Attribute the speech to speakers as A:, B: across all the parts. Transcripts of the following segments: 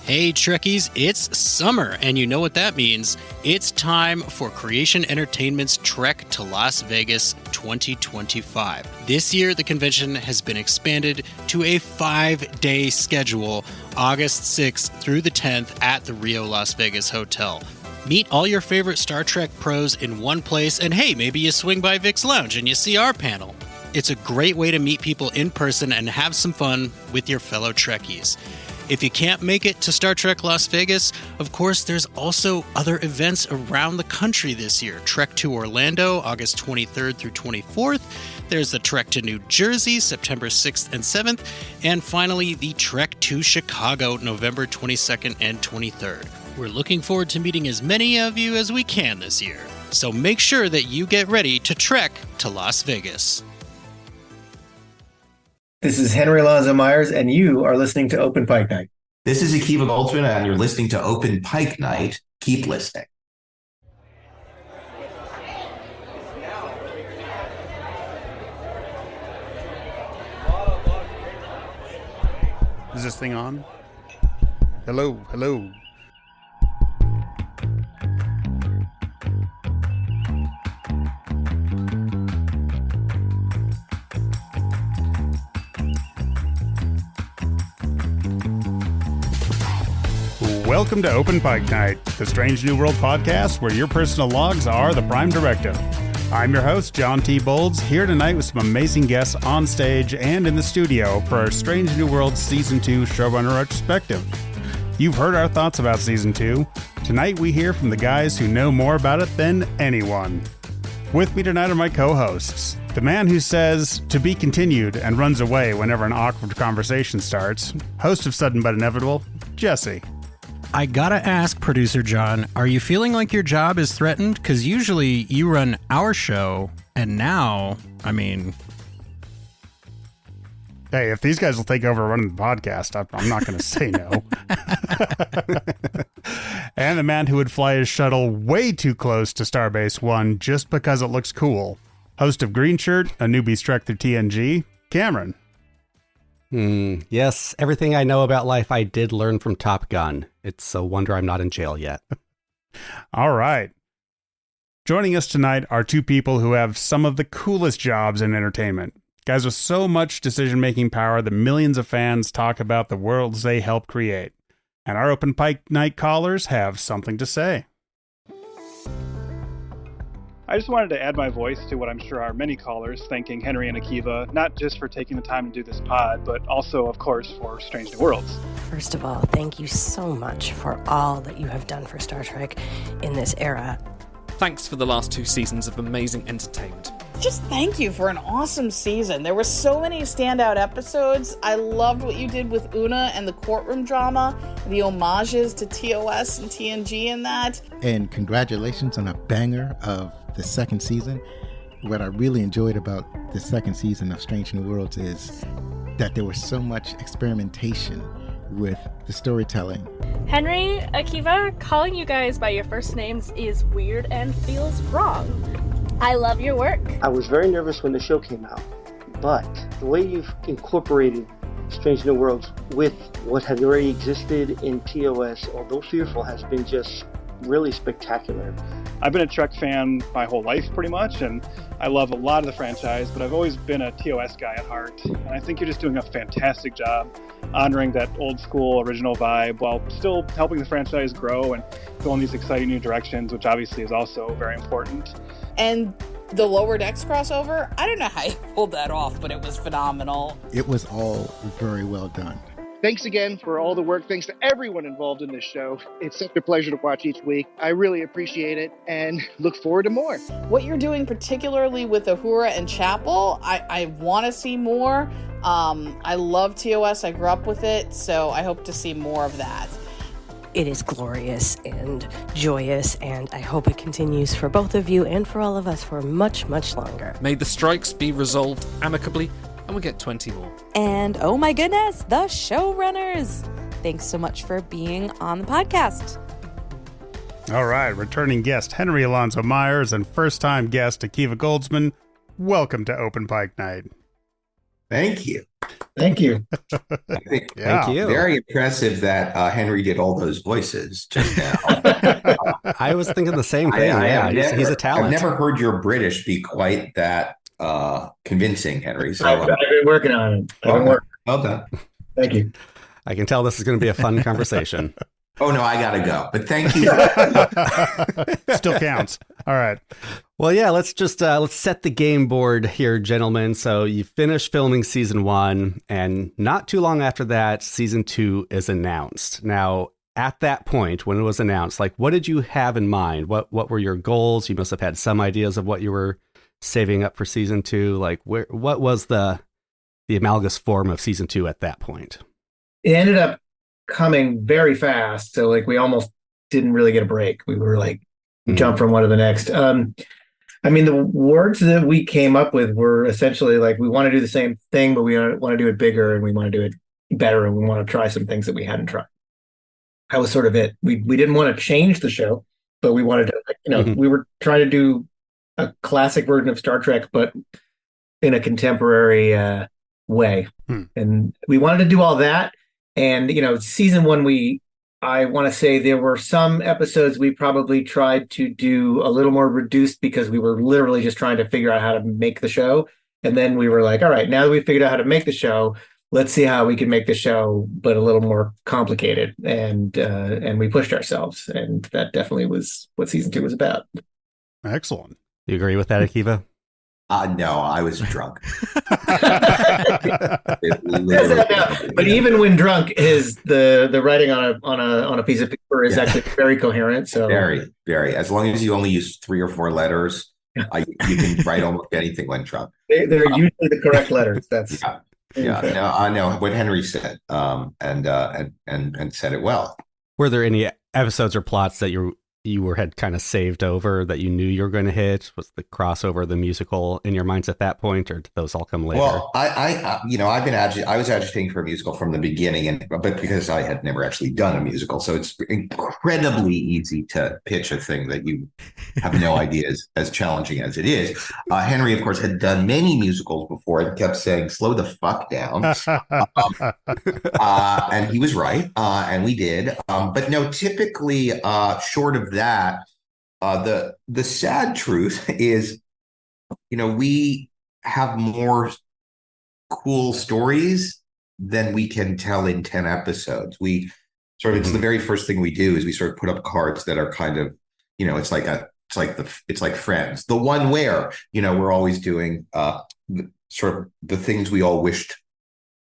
A: Hey Trekkies, it's summer, and you know what that means. It's time for Creation Entertainment's Trek to Las Vegas 2025. This year, the convention has been expanded to a 5-day schedule, August 6th through the 10th at the Rio Las Vegas Hotel. Meet all your favorite Star Trek pros in one place, and hey, maybe you swing by Vic's Lounge and you see our panel. It's a great way to meet people in person and have some fun with your fellow Trekkies. If you can't make it to Star Trek Las Vegas, of course, there's also other events around the country this year. Trek to Orlando, August 23rd through 24th. There's the Trek to New Jersey, September 6th and 7th. And finally, the Trek to Chicago, November 22nd and 23rd. We're looking forward to meeting as many of you as we can this year. So make sure that you get ready to trek to Las Vegas.
B: This is Henry Alonzo Myers, and you are listening to Open Pike Night.
C: This is Akiva Goldsman, and you're listening to Open Pike Night. Keep listening.
D: Is this thing on? Hello, hello. Welcome to Open Pike Night, the Strange New World podcast where your personal logs are the prime directive. I'm your host, John T. Bolds, here tonight with some amazing guests on stage and in the studio for our Strange New World Season 2 Showrunner Retrospective. You've heard our thoughts about Season 2. Tonight we hear from the guys who know more about it than anyone. With me tonight are my co-hosts. The man who says, to be continued, and runs away whenever an awkward conversation starts. Host of Sudden But Inevitable, Jesse.
A: I gotta ask, Producer John, are you feeling like your job is threatened? Because usually you run our show, and now,
D: Hey, if these guys will take over running the podcast, I'm not going to say no. And the man who would fly his shuttle way too close to Starbase 1 just because it looks cool. Host of Green Shirt, a newbie's trek through TNG, Cameron.
E: Yes, everything I know about life I did learn from Top Gun. It's a wonder I'm not in jail yet.
D: All right. Joining us tonight are two people who have some of the coolest jobs in entertainment. Guys with so much decision-making power that millions of fans talk about the worlds they help create. And our Open Pike Night callers have something to say.
F: I just wanted to add my voice to what I'm sure are many callers thanking Henry and Akiva, not just for taking the time to do this pod, but also, of course, for Strange New Worlds.
G: First of all, thank you so much for all that you have done for Star Trek in this era.
H: Thanks for the last 2 seasons of amazing entertainment.
I: Just thank you for an awesome season. There were so many standout episodes. I loved what you did with Una and the courtroom drama, the homages to TOS and TNG in that.
J: And congratulations on a banger of the second season. What I really enjoyed about the second season of Strange New Worlds is that there was so much experimentation with the storytelling.
K: Henry, Akiva, calling you guys by your first names is weird and feels wrong. I love your work.
L: I was very nervous when the show came out, but the way you've incorporated Strange New Worlds with what had already existed in TOS, although fearful, has been just really spectacular.
F: I've been a Trek fan my whole life, pretty much, and I love a lot of the franchise, but I've always been a TOS guy at heart, and I think you're just doing a fantastic job honoring that old school original vibe while still helping the franchise grow and go in these exciting new directions, which obviously is also very important.
I: And the Lower Decks crossover, I don't know how you pulled that off, but it was phenomenal.
J: It was all very well done.
M: Thanks again for all the work. Thanks to everyone involved in this show. It's such a pleasure to watch each week. I really appreciate it and look forward to more.
I: What you're doing, particularly with Uhura and Chapel, I want to see more. I love TOS. I grew up with it, so I hope to see more of that.
G: It is glorious and joyous, and I hope it continues for both of you and for all of us for much, much longer.
H: May the strikes be resolved amicably, and we get 20 more.
N: And oh my goodness, the showrunners! Thanks so much for being on the podcast.
D: All right, returning guest Henry Alonzo Myers and first-time guest Akiva Goldsman, welcome to Open Pike Night.
C: Thank you.
B: Thank you.
C: I think
E: Thank you.
C: very impressive that Henry did all those voices just now.
E: I was thinking the same thing. He's a talent.
C: I've never heard your British be quite that convincing, Henry. So
B: I've been working on it.
C: Well done.
B: Thank you.
E: I can tell this is going to be a fun conversation.
C: Oh no, I gotta go. But thank you.
D: Still counts. All right.
E: Well, yeah. Let's set the game board here, gentlemen. So you finished filming season 1, and not too long after that, season 2 is announced. Now, at that point, when it was announced, like, what did you have in mind? What were your goals? You must have had some ideas of what you were saving up for season 2. Like, what was the amalgamous form of season 2 at that point?
B: It ended up coming very fast, so like we almost didn't really get a break. We were like jump from one to the next. I mean, the words that we came up with were essentially like, we want to do the same thing, but we want to do it bigger, and we want to do it better, and we want to try some things that we hadn't tried. That was sort of it. We didn't want to change the show, but we wanted to, we were trying to do a classic version of Star Trek, but in a contemporary way. And we wanted to do all that. And, season 1, I want to say there were some episodes we probably tried to do a little more reduced because we were literally just trying to figure out how to make the show. And then we were like, all right, now that we figured out how to make the show, let's see how we can make the show, but a little more complicated. And we pushed ourselves. And that definitely was what season 2 was about.
D: Excellent.
E: You agree with that, Akiva?
C: No, I was drunk.
B: But even when drunk, the writing on a piece of paper is actually very coherent. So
C: very, very. As long as you only use 3 or 4 letters, you can write almost anything when drunk.
B: They're usually the correct letters. That's
C: No, I know what Henry said, and said it well.
E: Were there any episodes or plots that you had kind of saved over that you knew you were going to hit? Was the crossover, the musical in your minds at that point, or did those all come later?
C: Well, I was agitating for a musical from the beginning, but because I had never actually done a musical, so it's incredibly easy to pitch a thing that you have no idea is as challenging as it is. Henry, of course, had done many musicals before and kept saying, "Slow the fuck down," and he was right, and we did. But no, typically, short of that, the sad truth is, we have more cool stories than we can tell in 10 episodes. We sort of, it's the very first thing we do is we sort of put up cards that are kind of, it's like Friends. The one where, we're always doing sort of the things we all wished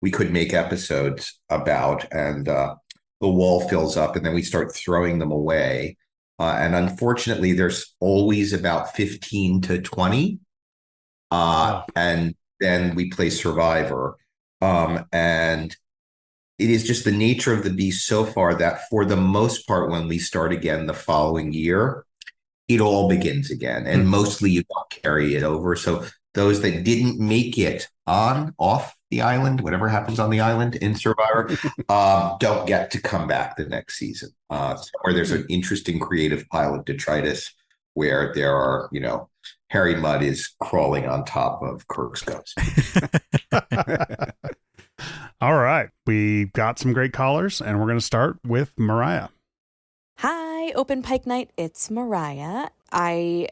C: we could make episodes about, and the wall fills up and then we start throwing them away. And unfortunately, there's always about 15 to 20. And then we play Survivor. And it is just the nature of the beast so far that for the most part, when we start again the following year, it all begins again. And mostly you don't carry it over. So those that didn't make it off the island, whatever happens on the island in Survivor, don't get to come back the next season. Or there's an interesting creative pile of detritus where there are, Harry Mudd is crawling on top of Kirk's ghost.
D: All right. We got some great callers, and we're going to start with Mariah.
N: Hi, Open Pike Night. It's Mariah. I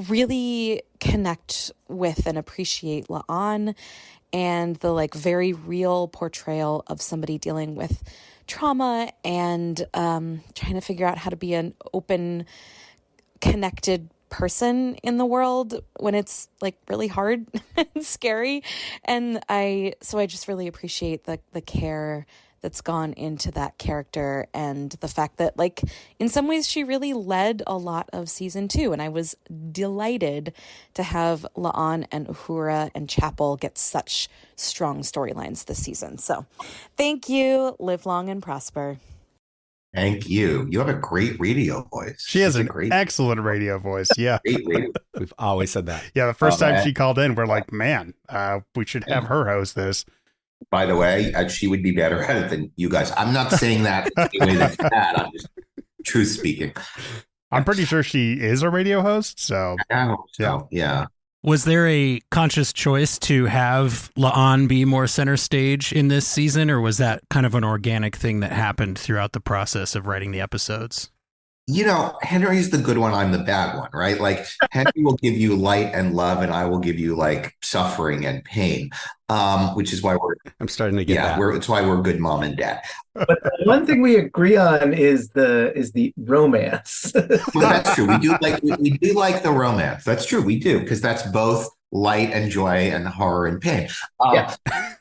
N: really connect with and appreciate La'an and the very real portrayal of somebody dealing with trauma and trying to figure out how to be an open, connected person in the world when it's really hard and scary. And so I just really appreciate the care that's gone into that character and the fact that in some ways she really led a lot of season 2, and I was delighted to have La'an and Uhura and Chapel get such strong storylines this season. So thank you. Live long and prosper.
C: Thank you. You have a great radio voice.
D: She has an excellent radio voice. Yeah.
E: We've always said that.
D: Yeah. The first time she called in, we're like, man, we should have her host this.
C: By the way, she would be better at it than you guys. I'm not saying that in a way that's bad. I'm just truth speaking.
D: I'm pretty sure she is a radio host. So,
C: I hope so. Yeah.
A: Was there a conscious choice to have La'an be more center stage in this season, or was that kind of an organic thing that happened throughout the process of writing the episodes?
C: Henry's the good one, I'm the bad one, right? Like Henry will give you light and love, and I will give you like suffering and pain, which is why
E: I'm starting to get that.
C: It's why we're good mom and dad.
B: But the one thing we agree on is the romance.
C: Well, that's true. We do like the romance. That's true. We do, because that's both light and joy and horror and pain.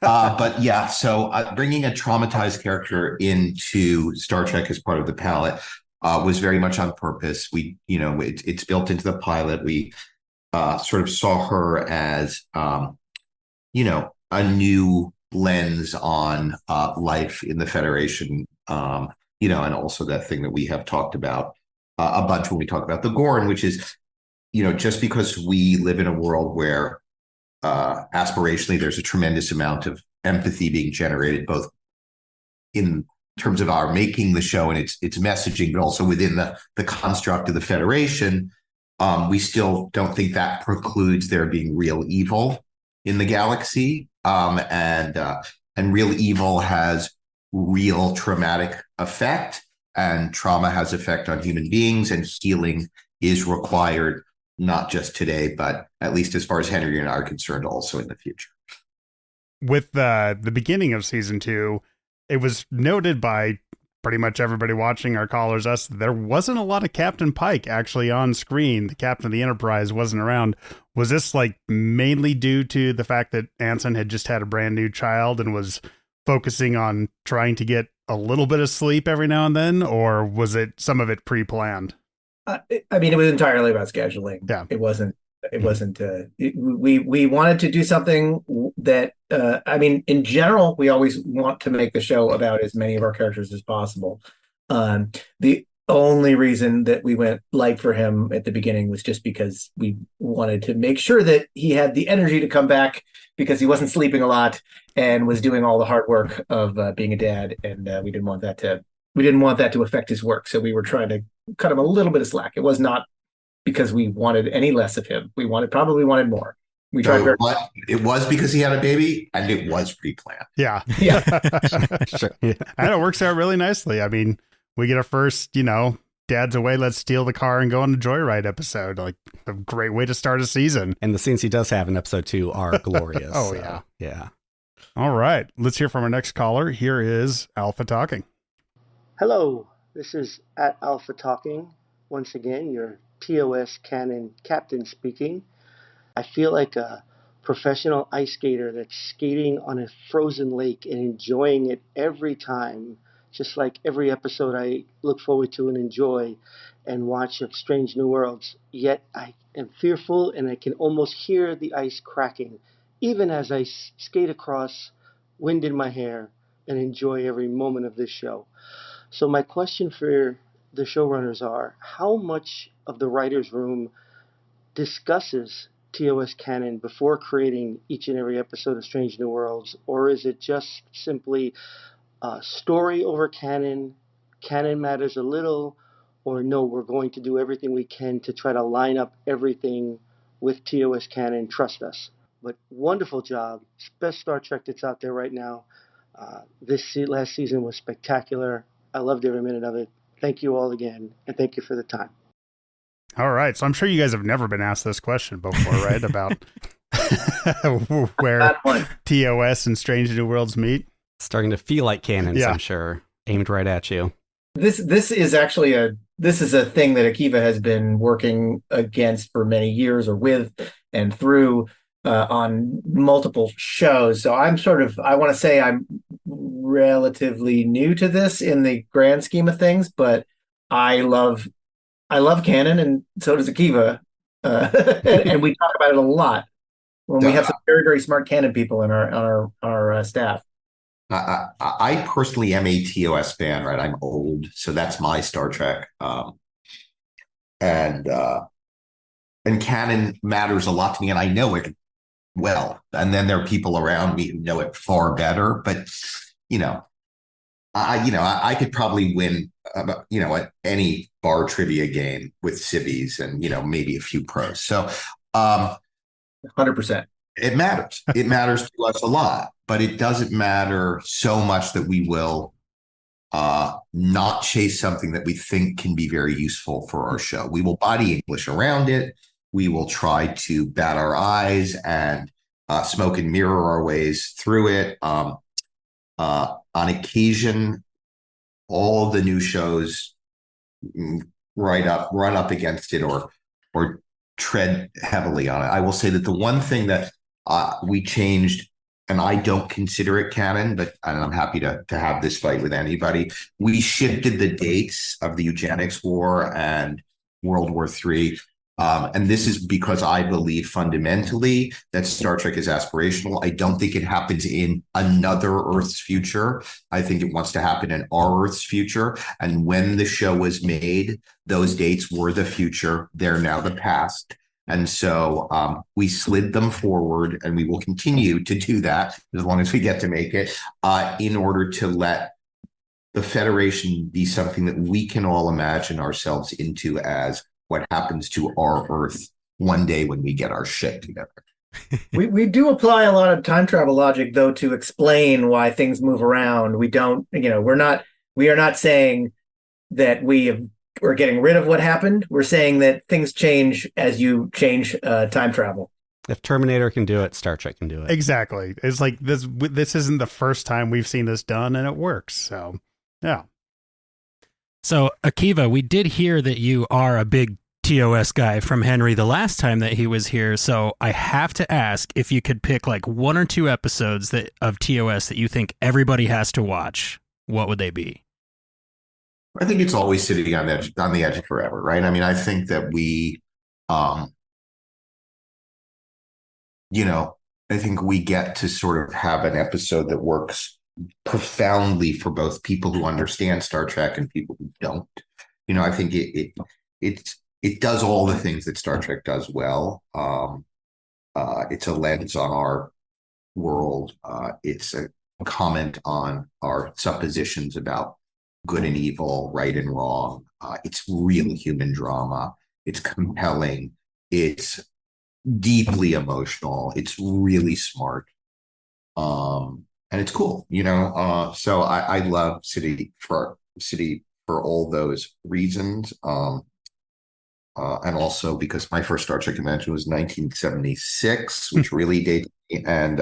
C: But yeah, so bringing a traumatized character into Star Trek as part of the palette was very much on purpose. It's built into the pilot. We sort of saw her as, a new lens on life in the Federation, and also that thing that we have talked about a bunch when we talk about the Gorn, which is, just because we live in a world where aspirationally there's a tremendous amount of empathy being generated, both in terms of our making the show and its messaging, but also within the construct of the Federation, we still don't think that precludes there being real evil in the galaxy. And real evil has real traumatic effect, and trauma has effect on human beings, and healing is required, not just today, but at least as far as Henry and I are concerned, also in the future.
D: With the beginning of season 2, it was noted by pretty much everybody watching, our callers, us, there wasn't a lot of Captain Pike actually on screen. The captain of the Enterprise wasn't around. Was this like mainly due to the fact that Anson had just had a brand new child and was focusing on trying to get a little bit of sleep every now and then, or was it some of it pre-planned?
B: It was entirely about scheduling.
D: Yeah.
B: It wasn't. We wanted to do something that, in general, we always want to make the show about as many of our characters as possible. The only reason that we went light for him at the beginning was just because we wanted to make sure that he had the energy to come back, because he wasn't sleeping a lot and was doing all the hard work of being a dad, and we didn't want that to affect his work. So we were trying to cut him a little bit of slack. It was not because we wanted any less of him. We probably wanted more.
C: It was because he had a baby, and it was pre-planned.
D: Yeah.
E: Sure.
D: And it works out really nicely. We get our first, dad's away, let's steal the car and go on a joyride episode. Like a great way to start a season.
E: And the scenes he does have in episode 2 are glorious.
D: Oh,
E: so, yeah.
D: All right. Let's hear from our next caller. Here is Alpha talking.
L: Hello, this is at Alpha talking. Once again, your TOS canon captain speaking. I feel like a professional ice skater that's skating on a frozen lake and enjoying it every time. Just like every episode I look forward to and enjoy and watch of Strange New Worlds. Yet I am fearful, and I can almost hear the ice cracking, even as I skate across, wind in my hair, and enjoy every moment of this show. So my question for the showrunners are, how much of the writer's room discusses TOS canon before creating each and every episode of Strange New Worlds? Or is it just simply story over canon matters a little, or no, we're going to do everything we can to try to line up everything with TOS canon, trust us. But wonderful job. Best Star Trek that's out there right now. This last season was spectacular. I loved every minute of it. Thank you all again, and thank you for the time.
D: All right. So I'm sure you guys have never been asked this question before, right? About where TOS and Strange New Worlds meet.
E: Starting to feel like cannons, I'm sure. Aimed right at you.
B: This is actually a thing that Akiva has been working against for many years, or with and through on multiple shows. So I want to say I'm relatively new to this in the grand scheme of things, but I love canon, and so does Akiva. And we talk about it a lot when we have some very, very smart canon people in our staff.
C: I personally am a TOS fan, right? I'm old, so that's my Star Trek. And canon matters a lot to me, and I know it well. And then there are people around me who know it far better. But I could probably win, at any bar trivia game with civvies and maybe a few pros. So
B: 100%.
C: It matters. It matters to us a lot, but it doesn't matter so much that we will not chase something that we think can be very useful for our show. We will body English around it. We will try to bat our eyes and smoke and mirror our ways through it. On occasion, all the new shows run up against it or tread heavily on it. I will say that the one thing that we changed, and I don't consider it canon, and I'm happy to have this fight with anybody. We shifted the dates of the eugenics war and World War III. And this is because I believe fundamentally that Star Trek is aspirational. I don't think it happens in another Earth's future. I think it wants to happen in our Earth's future. And when the show was made, those dates were the future. They're now the past. And so we slid them forward, and we will continue to do that as long as we get to make it, in order to let the Federation be something that we can all imagine ourselves into as what happens to our Earth one day when we get our shit together.
B: We do apply a lot of time travel logic, though, to explain why things move around. We don't, we are not saying that we're getting rid of what happened. We're saying that things change as you change time travel.
E: If Terminator can do it, Star Trek can do it.
D: Exactly. It's like this isn't the first time we've seen this done, and it works. So, yeah.
A: So, Akiva, we did hear that you are a big TOS guy from Henry the last time that he was here. So I have to ask if you could pick like 1 or 2 episodes of TOS that you think everybody has to watch. What would they be?
C: I think it's always sitting on the edge of forever, right? I mean, I think that we, I think we get to sort of have an episode that works profoundly for both people who understand Star Trek and people who don't. I think it does all the things that Star Trek does well. It's a lens on our world. It's a comment on our suppositions about good and evil, right and wrong. It's real human drama. It's compelling. It's deeply emotional. It's really smart. And it's cool, so I love City for all those reasons. And also because my first Star Trek convention was 1976, which really dated me. And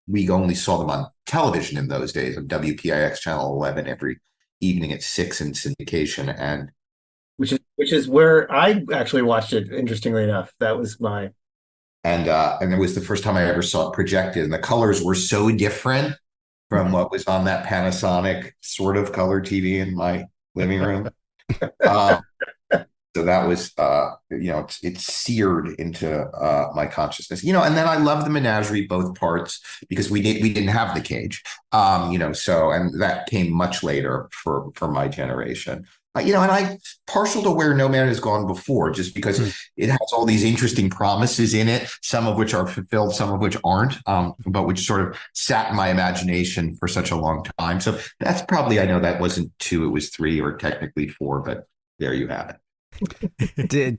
C: we only saw them on television in those days on WPIX Channel 11 every evening at 6 in syndication. And
B: which is where I actually watched it, interestingly enough. That was my...
C: And it was the first time I ever saw it projected. And the colors were so different from what was on that Panasonic sort of color TV in my living room. So that was, it's seared into my consciousness, and then I love the menagerie, both parts, because we didn't have the cage, so, and that came much later for my generation. And I'm partial to Where No Man Has Gone Before, just because it has all these interesting promises in it, some of which are fulfilled, some of which aren't, but which sort of sat in my imagination for such a long time. So that's probably, I know that wasn't 2, it was 3 or technically 4, but there you have it.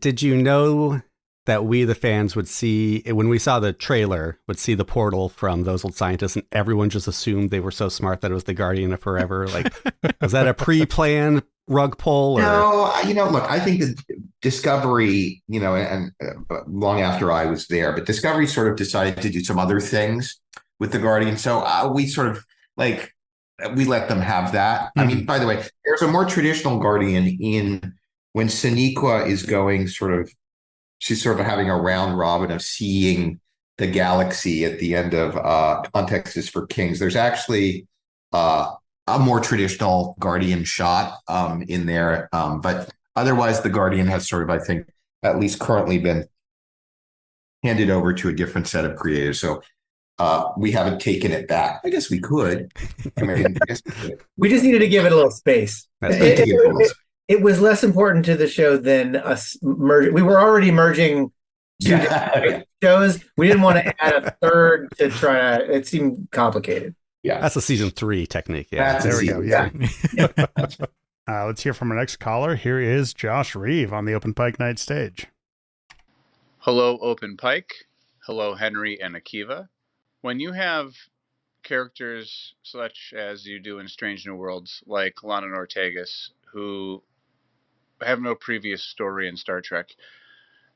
E: Did you know that we, the fans, would see, when we saw the trailer, would see the portal from Those Old Scientists, and everyone just assumed they were so smart that it was the Guardian of Forever? Like, was that a pre-planned rug pull? Or?
C: No, look, I think that Discovery, and long after I was there, but Discovery sort of decided to do some other things with the Guardian. So we sort of we let them have that. I mean, by the way, there's a more traditional Guardian in when Sonequa is going she's sort of having a round robin of seeing the galaxy at the end of Context is for Kings. There's actually a more traditional Guardian shot in there. But otherwise, the Guardian has sort of, I think, at least currently been handed over to a different set of creators. So we haven't taken it back. I guess we could.
B: We just needed to give it a little space. It was less important to the show than us merging. We were already merging 2 different shows. We didn't want to add a third to try to. It seemed complicated.
C: Yeah,
E: that's a season 3 technique. Yeah,
D: there we go. Yeah. Let's hear from our next caller. Here is Josh Reeve on the Open Pike Night stage.
O: Hello, Open Pike. hello, Henry and Akiva. When you have characters such as you do in Strange New Worlds, like Lana and Ortegas, who have no previous story in Star Trek,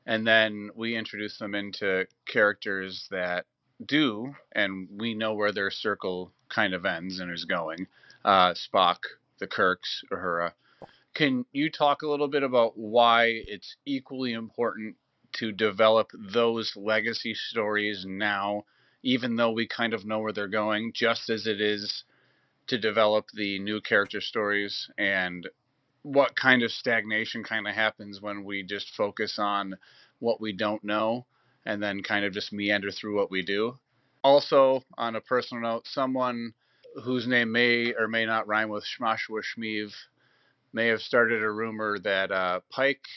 O: and then we introduce them into characters that do, and we know where their circle kind of ends and is going. Spock, the Kirks, Uhura. Can you talk a little bit about why it's equally important to develop those legacy stories now, even though we kind of know where they're going, just as it is to develop the new character stories, and what kind of stagnation kind of happens when we just focus on what we don't know and then kind of just meander through what we do? Also, on a personal note, someone whose name may or may not rhyme with Shmashua Shmeev may have started a rumor that Pike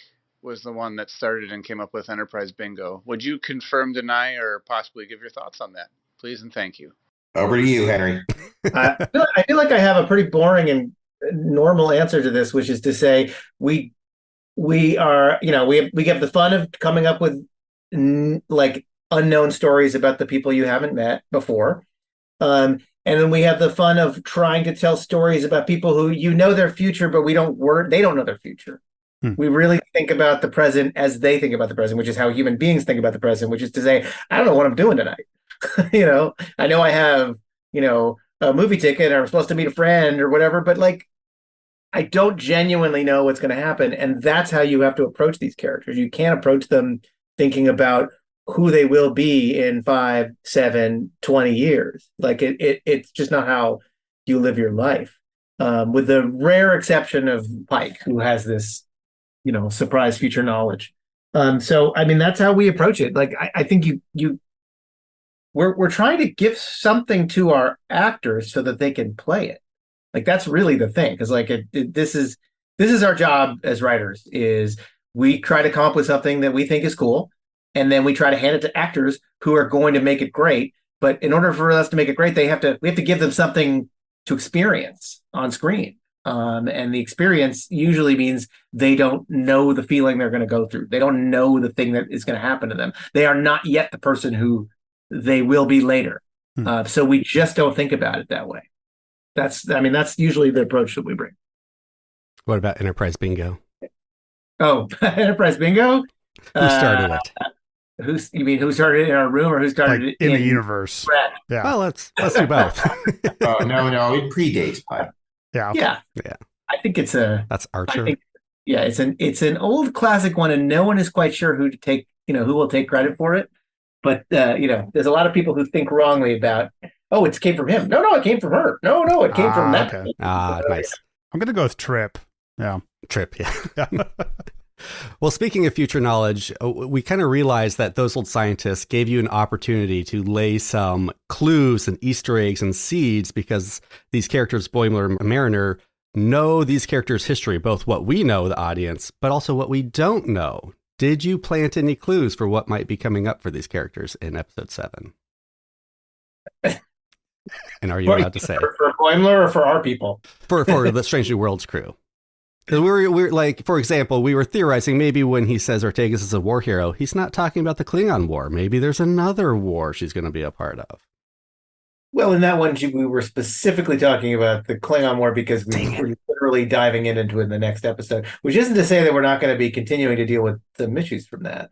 O: was the one that started and came up with Enterprise Bingo. Would you confirm, deny, or possibly give your thoughts on that? Please and thank you.
C: Over to you, Henry.
B: I feel like I have a pretty boring and normal answer to this, which is to say we are, we have the fun of coming up with like unknown stories about the people you haven't met before. And then we have the fun of trying to tell stories about people who their future, but they don't know their future. We really think about the present as they think about the present, which is how human beings think about the present, which is to say, I don't know what I'm doing tonight. I know I have, a movie ticket or I'm supposed to meet a friend or whatever, but like, I don't genuinely know what's going to happen. And that's how you have to approach these characters. You can't approach them thinking about who they will be in 5, 7, 20 years. Like it's just not how you live your life. With the rare exception of Pike, who has this, surprise future knowledge. So, I mean, that's how we approach it. Like, I think we're trying to give something to our actors so that they can play it. Like, that's really the thing. Cause like, this is our job as writers is we try to come up with something that we think is cool. And then we try to hand it to actors who are going to make it great. But in order for us to make it great, we have to give them something to experience on screen. And the experience usually means they don't know the feeling they're going to go through. They don't know the thing that is going to happen to them. They are not yet the person who they will be later. So we just don't think about it that way. That's usually the approach that we bring.
E: What about Enterprise Bingo?
B: Oh, Enterprise Bingo?
E: Who started it?
B: Who started it in our room or who started it
D: in the universe?
B: Brett?
D: Yeah.
E: Well, let's do both.
C: Oh, no, it predates Pike.
B: Yeah. I think
E: that's Archer.
B: It's an old classic one, and no one is quite sure who will take credit for it. But there's a lot of people who think wrongly about, it came from him. No, it came from her. No, it came from that.
E: Okay. Nice.
D: I'm gonna go with Trip. Yeah,
E: Trip. Yeah. Well, speaking of future knowledge, we kind of realized that those old scientists gave you an opportunity to lay some clues and Easter eggs and seeds because these characters, Boimler and Mariner, know these characters' history, both what we know, the audience, but also what we don't know. Did you plant any clues for what might be coming up for these characters in episode 7? And are you allowed to say?
B: For Boimler or for our people?
E: For the Strange New Worlds crew. Because we're like, for example, we were theorizing maybe when he says Ortegas is a war hero, he's not talking about the Klingon War. Maybe there's another war she's going to be a part of.
B: Well, in that one, we were specifically talking about the Klingon War because we were literally diving into it in the next episode, which isn't to say that we're not going to be continuing to deal with some issues from that.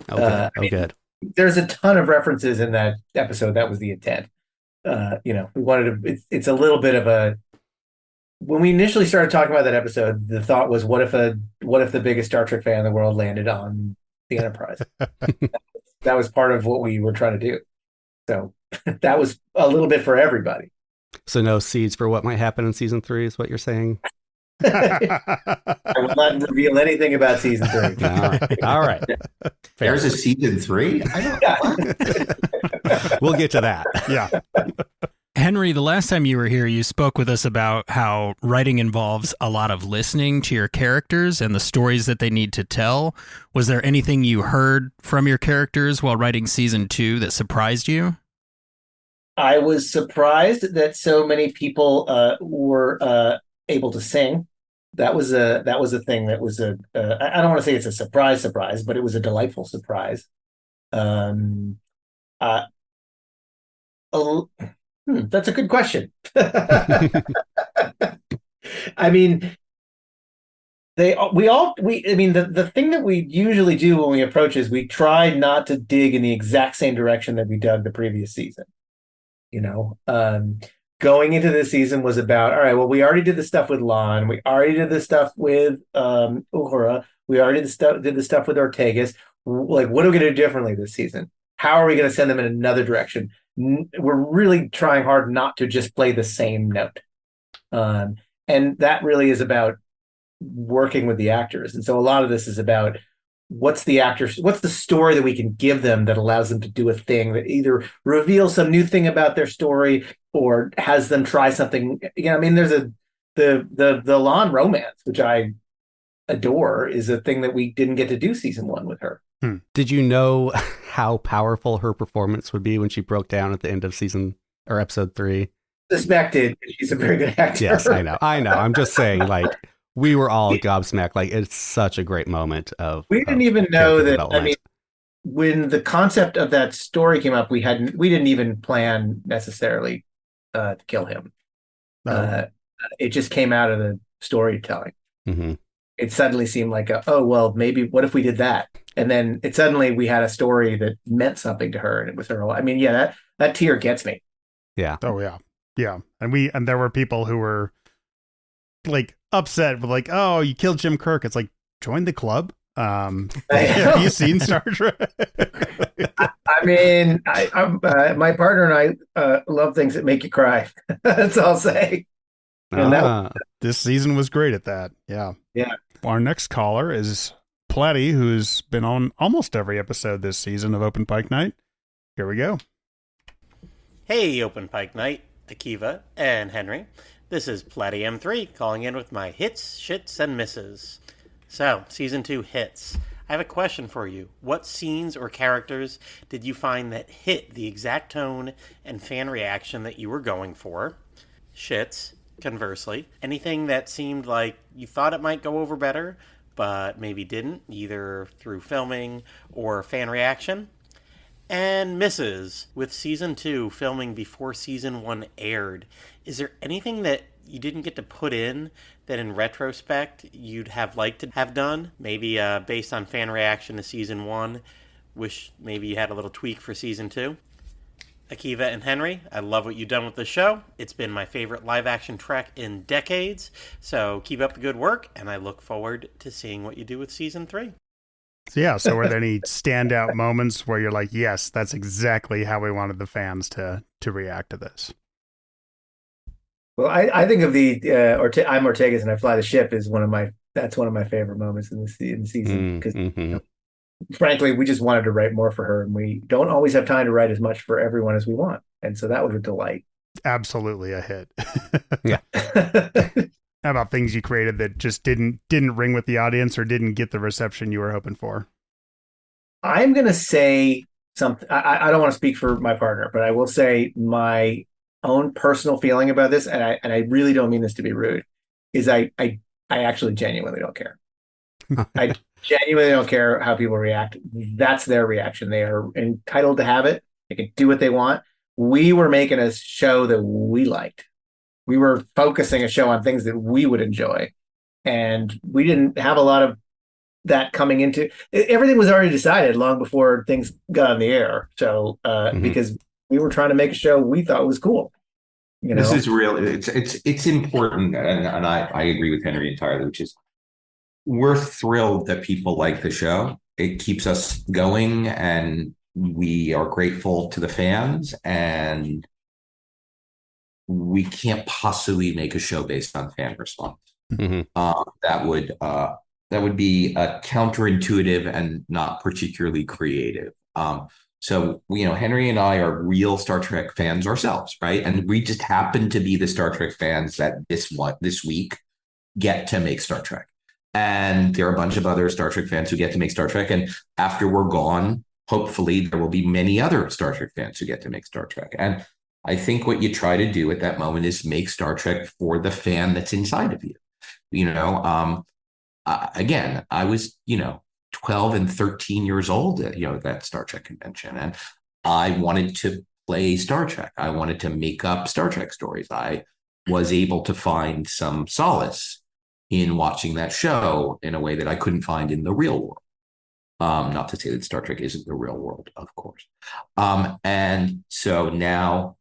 E: Good.
B: There's a ton of references in that episode. That was the intent. We wanted to, it's a little bit of a, when we initially started talking about that episode, the thought was, what if the biggest Star Trek fan in the world landed on the Enterprise? That was part of what we were trying to do. So that was a little bit for everybody.
E: So no seeds for what might happen in season 3 is what you're saying?
B: I will not reveal anything about season 3.
E: All right.
C: There's a season 3?
E: We'll get to that.
D: Yeah.
A: Henry, the last time you were here, you spoke with us about how writing involves a lot of listening to your characters and the stories that they need to tell. Was there anything you heard from your characters while writing season 2 that surprised you?
B: I was surprised that so many people were able to sing. That was a thing that was I don't want to say it's a surprise, but it was a delightful surprise. Uh, that's a good question. I mean, the thing that we usually do when we approach is we try not to dig in the exact same direction that we dug the previous season. Going into this season was about, all right, well, we already did the stuff with Lon, we already did the stuff with Uhura, we already did the stuff with Ortegas. Like, what are we going to do differently this season? How are we going to send them in another direction? We're really trying hard not to just play the same note. And that really is about working with the actors. And so a lot of this is about what's the story that we can give them that allows them to do a thing that either reveals some new thing about their story or has them try something. I mean, there's the Lon romance, which I adore, is a thing that we didn't get to do season 1 with her.
E: Did you know how powerful her performance would be when she broke down at the end of season or episode 3?
B: Suspected. She's a very good actor.
E: Yes, I know. I'm just saying, like, we were all gobsmacked. Like, it's such a great moment of.
B: We didn't even know that. I mean, when the concept of that story came up, we didn't even plan necessarily to kill him. It just came out of the storytelling.
E: Mm-hmm.
B: It suddenly seemed like, maybe what if we did that? And then we had a story that meant something to her, and it was her. I mean, yeah, that tear gets me.
E: Yeah.
D: Oh yeah, yeah. And there were people who were like upset with like, oh, you killed Jim Kirk. It's like, join the club. Have you seen Star Trek?
B: I mean, my partner and I love things that make you cry. That's all I'll say.
D: This season was great at that. Yeah.
B: Yeah.
D: Our next caller is Platty, who's been on almost every episode this season of Open Pike Night. Here we go.
P: Hey, Open Pike Night, Akiva and Henry. This is Platty M3 calling in with my hits, shits, and misses. So, season 2 hits. I have a question for you. What scenes or characters did you find that hit the exact tone and fan reaction that you were going for? Shits, conversely, anything that seemed like you thought it might go over better, but maybe didn't, either through filming or fan reaction? And misses, with season 2 filming before season 1 aired, is there anything that you didn't get to put in that in retrospect you'd have liked to have done? Maybe based on fan reaction to season 1, wish maybe you had a little tweak for season 2? Akiva and Henry, I love what you've done with the show. It's been my favorite live action Trek in decades, so keep up the good work, and I look forward to seeing what you do with season 3.
D: So were there any standout moments where you're like, yes, that's exactly how we wanted the fans to react to this?
B: Well, I think of the I'm Ortegas and I Fly the Ship is one of my favorite moments in the season, because frankly, we just wanted to write more for her, and we don't always have time to write as much for everyone as we want, and so that was a delight.
D: Absolutely a hit.
E: Yeah.
D: How about things you created that just didn't ring with the audience or didn't get the reception you were hoping for?
B: I'm going to say something. I don't want to speak for my partner, but I will say my own personal feeling about this, and I really don't mean this to be rude, is I actually genuinely don't care. I genuinely don't care how people react. That's their reaction. They are entitled to have it. They can do what they want. We were making a show that we liked. We were focusing a show on things that we would enjoy. And we didn't have a lot of that coming into everything was already decided long before things got on the air. So because we were trying to make a show we thought was cool.
C: This is real. It's important, and I agree with Henry entirely, which is we're thrilled that people like the show. It keeps us going, and we are grateful to the fans, and we can't possibly make a show based on fan response. That would be counterintuitive and not particularly creative. So, Henry and I are real Star Trek fans ourselves, right? And we just happen to be the Star Trek fans that this week get to make Star Trek. And there are a bunch of other Star Trek fans who get to make Star Trek. And after we're gone, hopefully there will be many other Star Trek fans who get to make Star Trek. And I think what you try to do at that moment is make Star Trek for the fan that's inside of you. Again, I was, 12 and 13 years old at, that Star Trek convention. And I wanted to play Star Trek. I wanted to make up Star Trek stories. I was able to find some solace in watching that show in a way that I couldn't find in the real world. Not to say that Star Trek isn't the real world, of course. And so now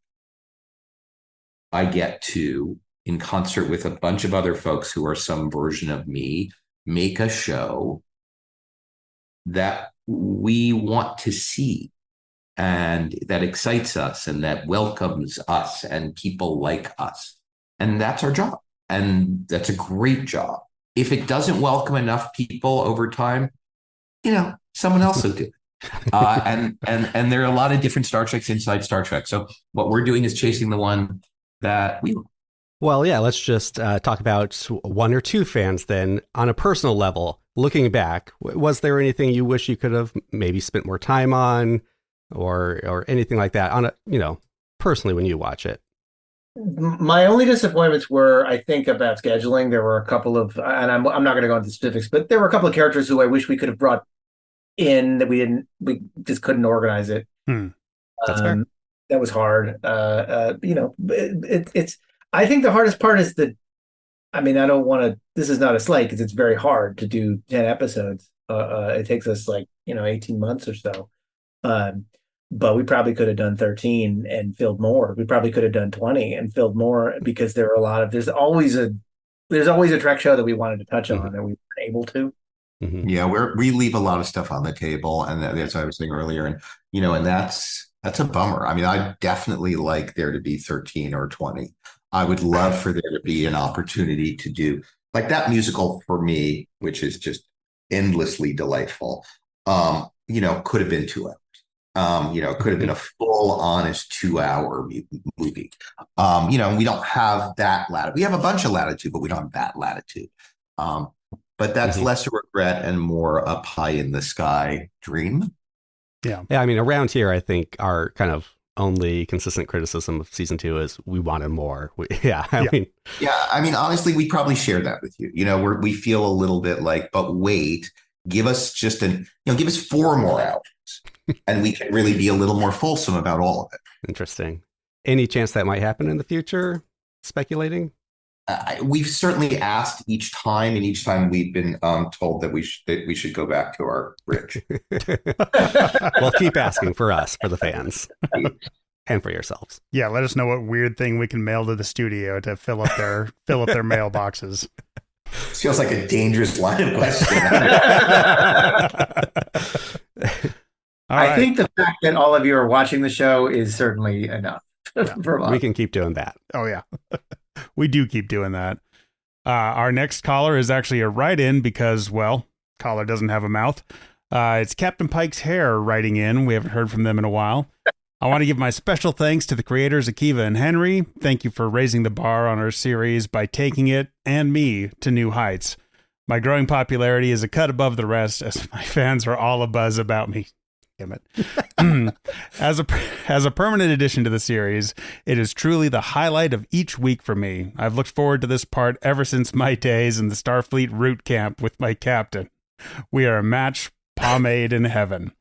C: I get to, in concert with a bunch of other folks who are some version of me, make a show that we want to see and that excites us and that welcomes us and people like us. And that's our job. And that's a great job. If it doesn't welcome enough people over time, someone else will do it. And there are a lot of different Star Treks inside Star Trek. So what we're doing is chasing the one that we love.
E: Well, yeah, let's just talk about one or two fans then. On a personal level, looking back, was there anything you wish you could have maybe spent more time on or anything like that on personally when you watch it?
B: My only disappointments were, I think, about scheduling. There were a couple of, and I'm not going to go into specifics, but there were a couple of characters who I wish we could have brought in that we just couldn't organize it.
D: That's fair.
B: That was hard. It's, I think the hardest part is I don't want to, this is not a slight because it's very hard to do 10 episodes. It takes us 18 months or so. But we probably could have done 13 and filled more. We probably could have done 20 and filled more because there are a lot of, there's always a Trek show that we wanted to touch on and we weren't able to.
C: Mm-hmm. Yeah, we leave a lot of stuff on the table, and that's what I was saying earlier, and and that's a bummer. I'd definitely like there to be 13 or 20. I would love for there to be an opportunity to do like that musical for me, which is just endlessly delightful. Could have been 2 hours. It could have been a full, honest 2-hour movie. We don't have that latitude. We have a bunch of latitude, but we don't have that latitude. But that's less a regret and more a pie in the sky dream.
E: Yeah. Around here, I think our kind of only consistent criticism of season 2 is we wanted more.
C: Honestly, we probably share that with you. We feel a little bit like, but wait, give us give us 4 more hours and we can really be a little more fulsome about all of it.
E: Interesting. Any chance that might happen in the future? Speculating?
C: We've certainly asked each time, and each time we've been told that we should go back to our bridge.
E: Well, keep asking for us, for the fans, and for yourselves.
D: Yeah, let us know what weird thing we can mail to the studio to fill up their mailboxes.
C: This feels like a dangerous line of question.
B: I think the fact that all of you are watching the show is certainly enough.
E: We can keep doing that.
D: Oh, yeah. We do keep doing that. Our next caller is actually a write-in because, well, caller doesn't have a mouth. It's Captain Pike's Hair writing in. We haven't heard from them in a while. I want to give my special thanks to the creators, Akiva and Henry. Thank you for raising the bar on our series by taking it and me to new heights. My growing popularity is a cut above the rest as my fans are all abuzz about me. Damn it. As a permanent addition to the series, it is truly the highlight of each week for me. I've looked forward to this part ever since my days in the Starfleet root camp with my captain. We are a match pomade in heaven.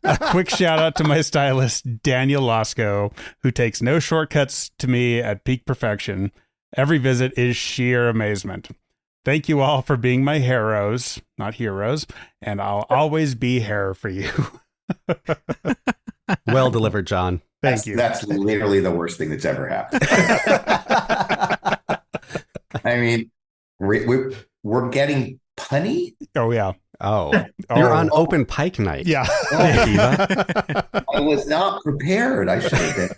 D: A quick shout out to my stylist, Daniel Lasco, who takes no shortcuts to me at peak perfection. Every visit is sheer amazement. Thank you all for being my heroes, not heroes, and I'll always be hair for you.
E: Well delivered, John.
D: Thank you.
C: That's literally the worst thing that's ever happened. We're getting punny.
D: Oh, yeah.
E: Oh, you're on open pike night.
D: Yeah.
C: I was not prepared. I should have been.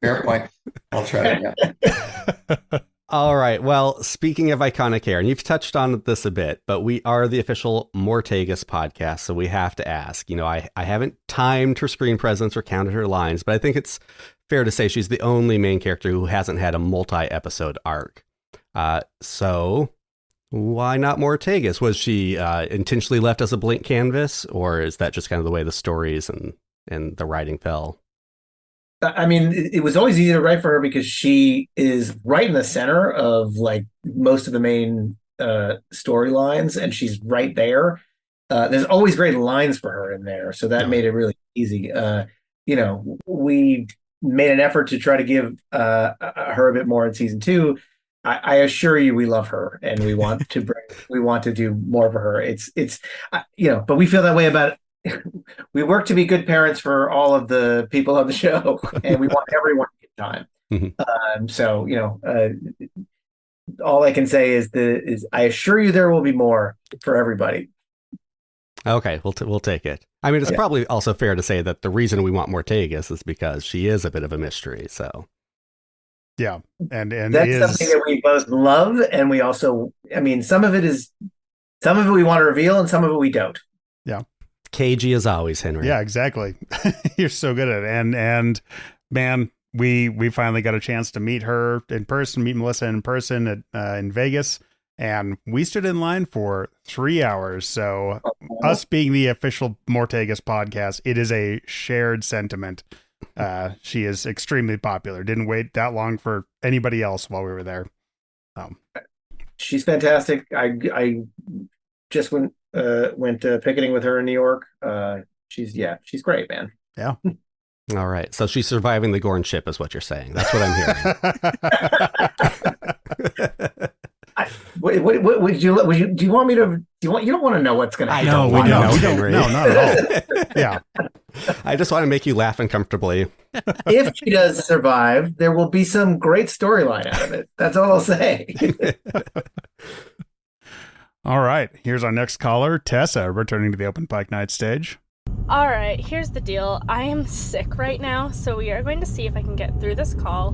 C: Fair point. I'll try it again.
E: All right. Well, speaking of iconic hair, and you've touched on this a bit, but we are the official Mortagus podcast, so we have to ask. I haven't timed her screen presence or counted her lines, but I think it's fair to say she's the only main character who hasn't had a multi-episode arc. So why not Mortagus? Was she intentionally left as a blank canvas, or is that just kind of the way the stories and the writing fell?
B: It was always easy to write for her because she is right in the center of most of the main storylines, and she's right there. There's always great lines for her in there, so that made it really easy. we made an effort to try to give her a bit more in season 2. I assure you, we love her, and we want to do more for her. It's but we feel that way about it. We work to be good parents for all of the people on the show, and we want everyone to get time. So all I can say is I assure you there will be more for everybody.
E: Okay, we'll take it. I mean, it's probably also fair to say that the reason we want more Tegas is because she is a bit of a mystery. So,
D: yeah, and
B: that's something that we both love, and we also, some of it we want to reveal, and some of it we don't.
D: Yeah,
E: cagey as always, Henry.
D: Yeah, exactly. You're so good at it, and man, we finally got a chance to meet her in person, meet Melissa in person in Vegas. And we stood in line for 3 hours. So us being the official Mortegas podcast, it is a shared sentiment. She is extremely popular. Didn't wait that long for anybody else while we were there.
B: She's fantastic. I just went picketing with her in New York. She's great, man.
D: Yeah.
E: All right. So she's surviving the Gorn ship is what you're saying. That's what I'm hearing.
B: What would you do you want me to you don't want to know what's going to happen?
E: No, we don't.
D: No, not at all. Yeah.
E: I just want to make you laugh uncomfortably.
B: If she does survive, there will be some great storyline out of it. That's all I'll say.
D: All right. Here's our next caller, Tessa, returning to the Open Pike Night stage.
K: All right, here's the deal. I am sick right now, so we are going to see if I can get through this call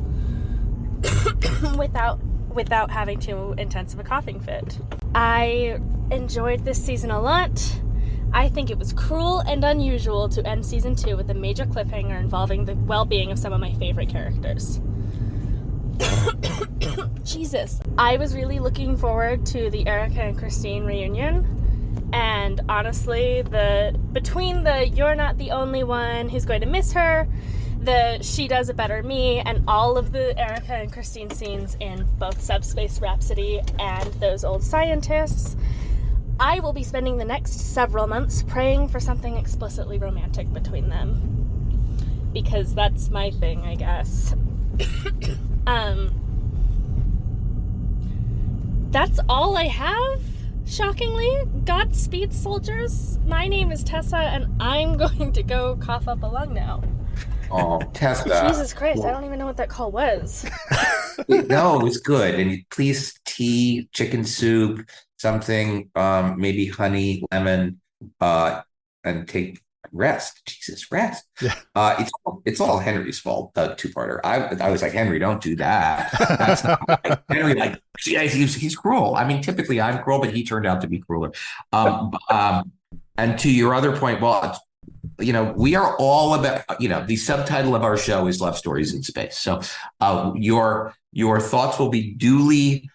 K: without having too intense of a coughing fit. I enjoyed this season a lot. I think it was cruel and unusual to end season 2 with a major cliffhanger involving the well-being of some of my favorite characters. Jesus. I was really looking forward to the Erica and Christine reunion. And honestly, between the you're not the only one who's going to miss her, the she does a better me, and all of the Erica and Christine scenes in both Subspace Rhapsody and Those Old Scientists, I will be spending the next several months praying for something explicitly romantic between them. Because that's my thing, I guess. That's all I have. Shockingly, Godspeed, soldiers. My name is Tessa, and I'm going to go cough up a lung now.
C: Oh, Tessa.
K: Jesus Christ, I don't even know what that call was.
C: No, it was good. And please, tea, chicken soup, something, maybe honey, lemon, and take rest. Jesus, rest.
D: Yeah.
C: It's all Henry's fault, the two-parter. I was like, Henry, don't do that. That's not like, Henry, like, he's cruel. I mean, typically I'm cruel, but he turned out to be crueler. And to your other point, well, we are all about, the subtitle of our show is Love Stories in Space. So your thoughts will be duly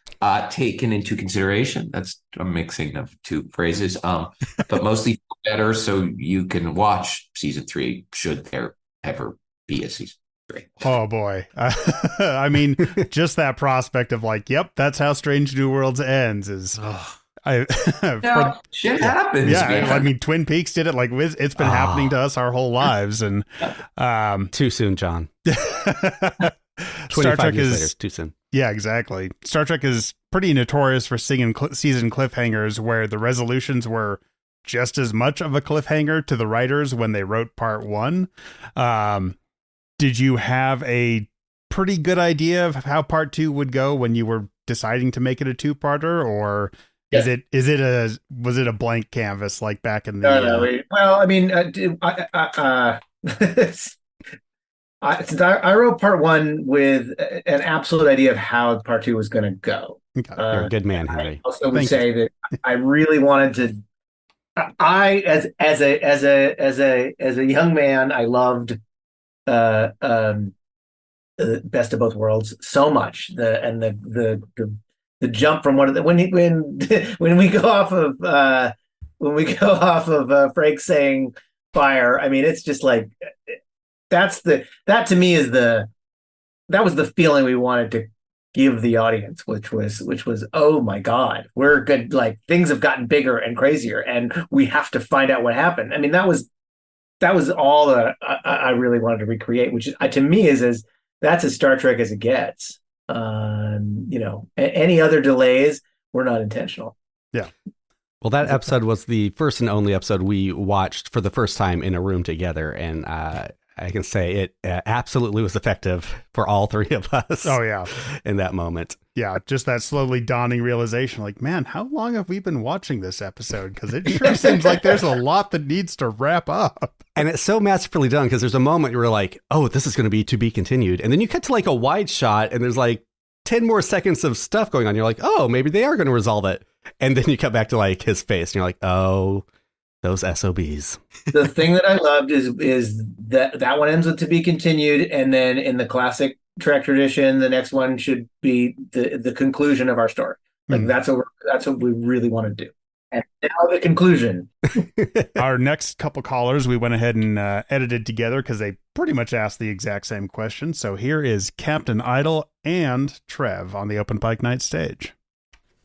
C: taken into consideration. That's a mixing of two phrases, but mostly better so you can watch season 3 should there ever be a season 3.
D: Oh boy. I mean, just that prospect of like, yep, that's how Strange New Worlds ends is
C: shit happens.
D: Yeah,
C: man.
D: I mean, Twin Peaks did it. Like, it's been happening to us our whole lives, and
E: too soon, John.
D: Star Trek
E: years
D: is
E: later, too soon.
D: Yeah, exactly. Star Trek is pretty notorious for season cliffhangers where the resolutions were just as much of a cliffhanger to the writers when they wrote part 1. Did you have a pretty good idea of how part 2 would go when you were deciding to make it a 2-parter, or was it a blank canvas like back in the?
B: Well, I mean, since I wrote part 1 with an absolute idea of how part 2 was going to go.
E: Okay. You're a good man, Henry.
B: I also would say that I really wanted to. As a young man, I loved Best of Both Worlds so much. The jump from when we go off of Frank saying fire. I mean, it's just like that to me that was the feeling we wanted to give the audience, which was, oh my God, we're good. Like, things have gotten bigger and crazier, and we have to find out what happened. I mean, that was that was all that I really wanted to recreate, which to me that's as Star Trek as it gets. Any other delays were not intentional.
D: Yeah.
E: Well, that episode was the first and only episode we watched for the first time in a room together, and I can say it absolutely was effective for all three of us.
D: Oh, yeah.
E: In that moment.
D: Yeah, just that slowly dawning realization, like, man, how long have we been watching this episode? Because it sure seems like there's a lot that needs to wrap up.
E: And it's so masterfully done, because there's a moment where you're like, oh, this is going to be continued. And then you cut to like a wide shot, and there's like 10 more seconds of stuff going on. You're like, oh, maybe they are going to resolve it. And then you cut back to like his face, and you're like, oh, those SOBs.
B: The thing that I loved is that one ends with to be continued, and then in the classic Trek tradition, the next one should be the conclusion of our story. Like that's what we really want to do. And now the conclusion.
D: Our next couple callers, we went ahead and edited together because they pretty much asked the exact same question. So here is Captain Idle and Trev on the Open Pike Night stage.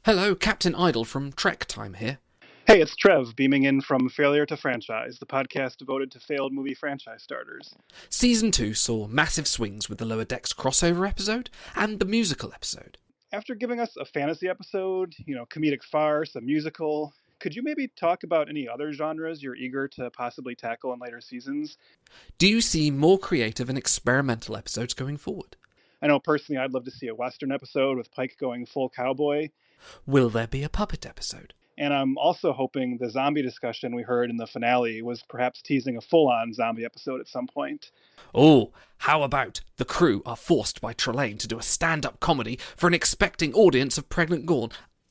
H: Hello, Captain Idle from Trek Time here.
F: Hey, it's Trev, beaming in from Failure to Franchise, the podcast devoted to failed movie franchise starters.
H: Season 2 saw massive swings with the Lower Decks crossover episode and the musical episode.
F: After giving us a fantasy episode, comedic farce, a musical, could you maybe talk about any other genres you're eager to possibly tackle in later seasons?
H: Do you see more creative and experimental episodes going forward?
F: I know personally I'd love to see a Western episode with Pike going full cowboy.
H: Will there be a puppet episode?
F: And I'm also hoping the zombie discussion we heard in the finale was perhaps teasing a full-on zombie episode at some point.
H: Oh, how about the crew are forced by Trelane to do a stand-up comedy for an expecting audience of pregnant Gorn?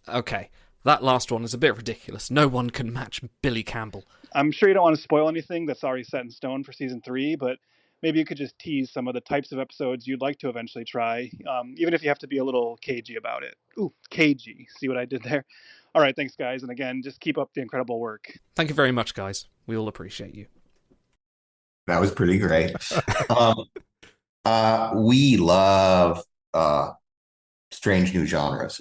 H: Okay, that last one is a bit ridiculous. No one can match Billy Campbell.
F: I'm sure you don't want to spoil anything that's already set in stone for season 3, but maybe you could just tease some of the types of episodes you'd like to eventually try, even if you have to be a little cagey about it. Ooh, cagey. See what I did there? All right, thanks, guys. And again, just keep up the incredible work.
H: Thank you very much, guys. We all appreciate you.
C: That was pretty great. We love strange new genres.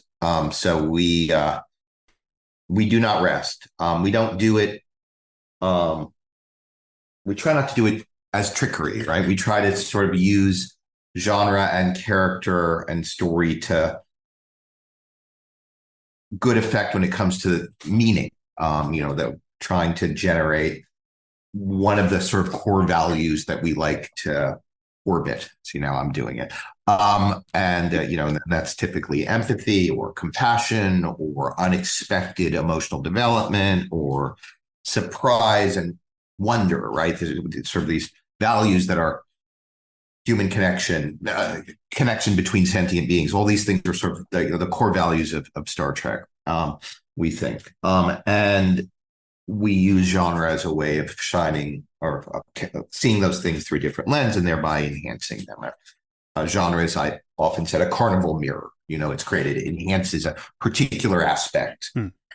C: So we do not rest. We don't do it. We try not to do it as trickery, right? We try to sort of use genre and character and story to good effect when it comes to meaning. That trying to generate one of the sort of core values that we like to orbit. See, now I'm doing it. And that's typically empathy or compassion or unexpected emotional development or surprise and wonder, right? Sort of these values that are human connection between sentient beings. All these things are sort of the core values of Star Trek, we think. And we use genre as a way of shining or seeing those things through a different lens and thereby enhancing them. Genre is, I often said, a carnival mirror. It's created, it enhances a particular aspect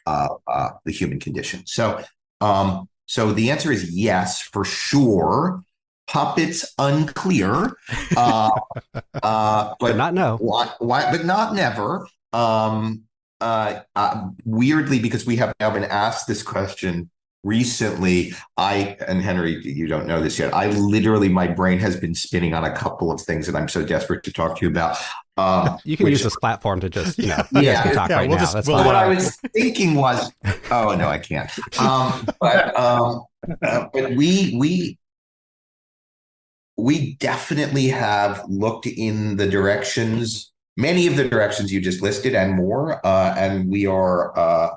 C: of the human condition. So the answer is yes, for sure. Puppets, unclear. But
E: not no.
C: Why? But not never. Weirdly, because we have now been asked this question recently, and Henry, you don't know this yet. My brain has been spinning on a couple of things that I'm so desperate to talk to you about.
E: You can use this platform to just, you guys can talk right now. That's fine.
C: What I was thinking was, oh no, I can't. But we definitely have looked in the directions, many of the directions you just listed and more, and we are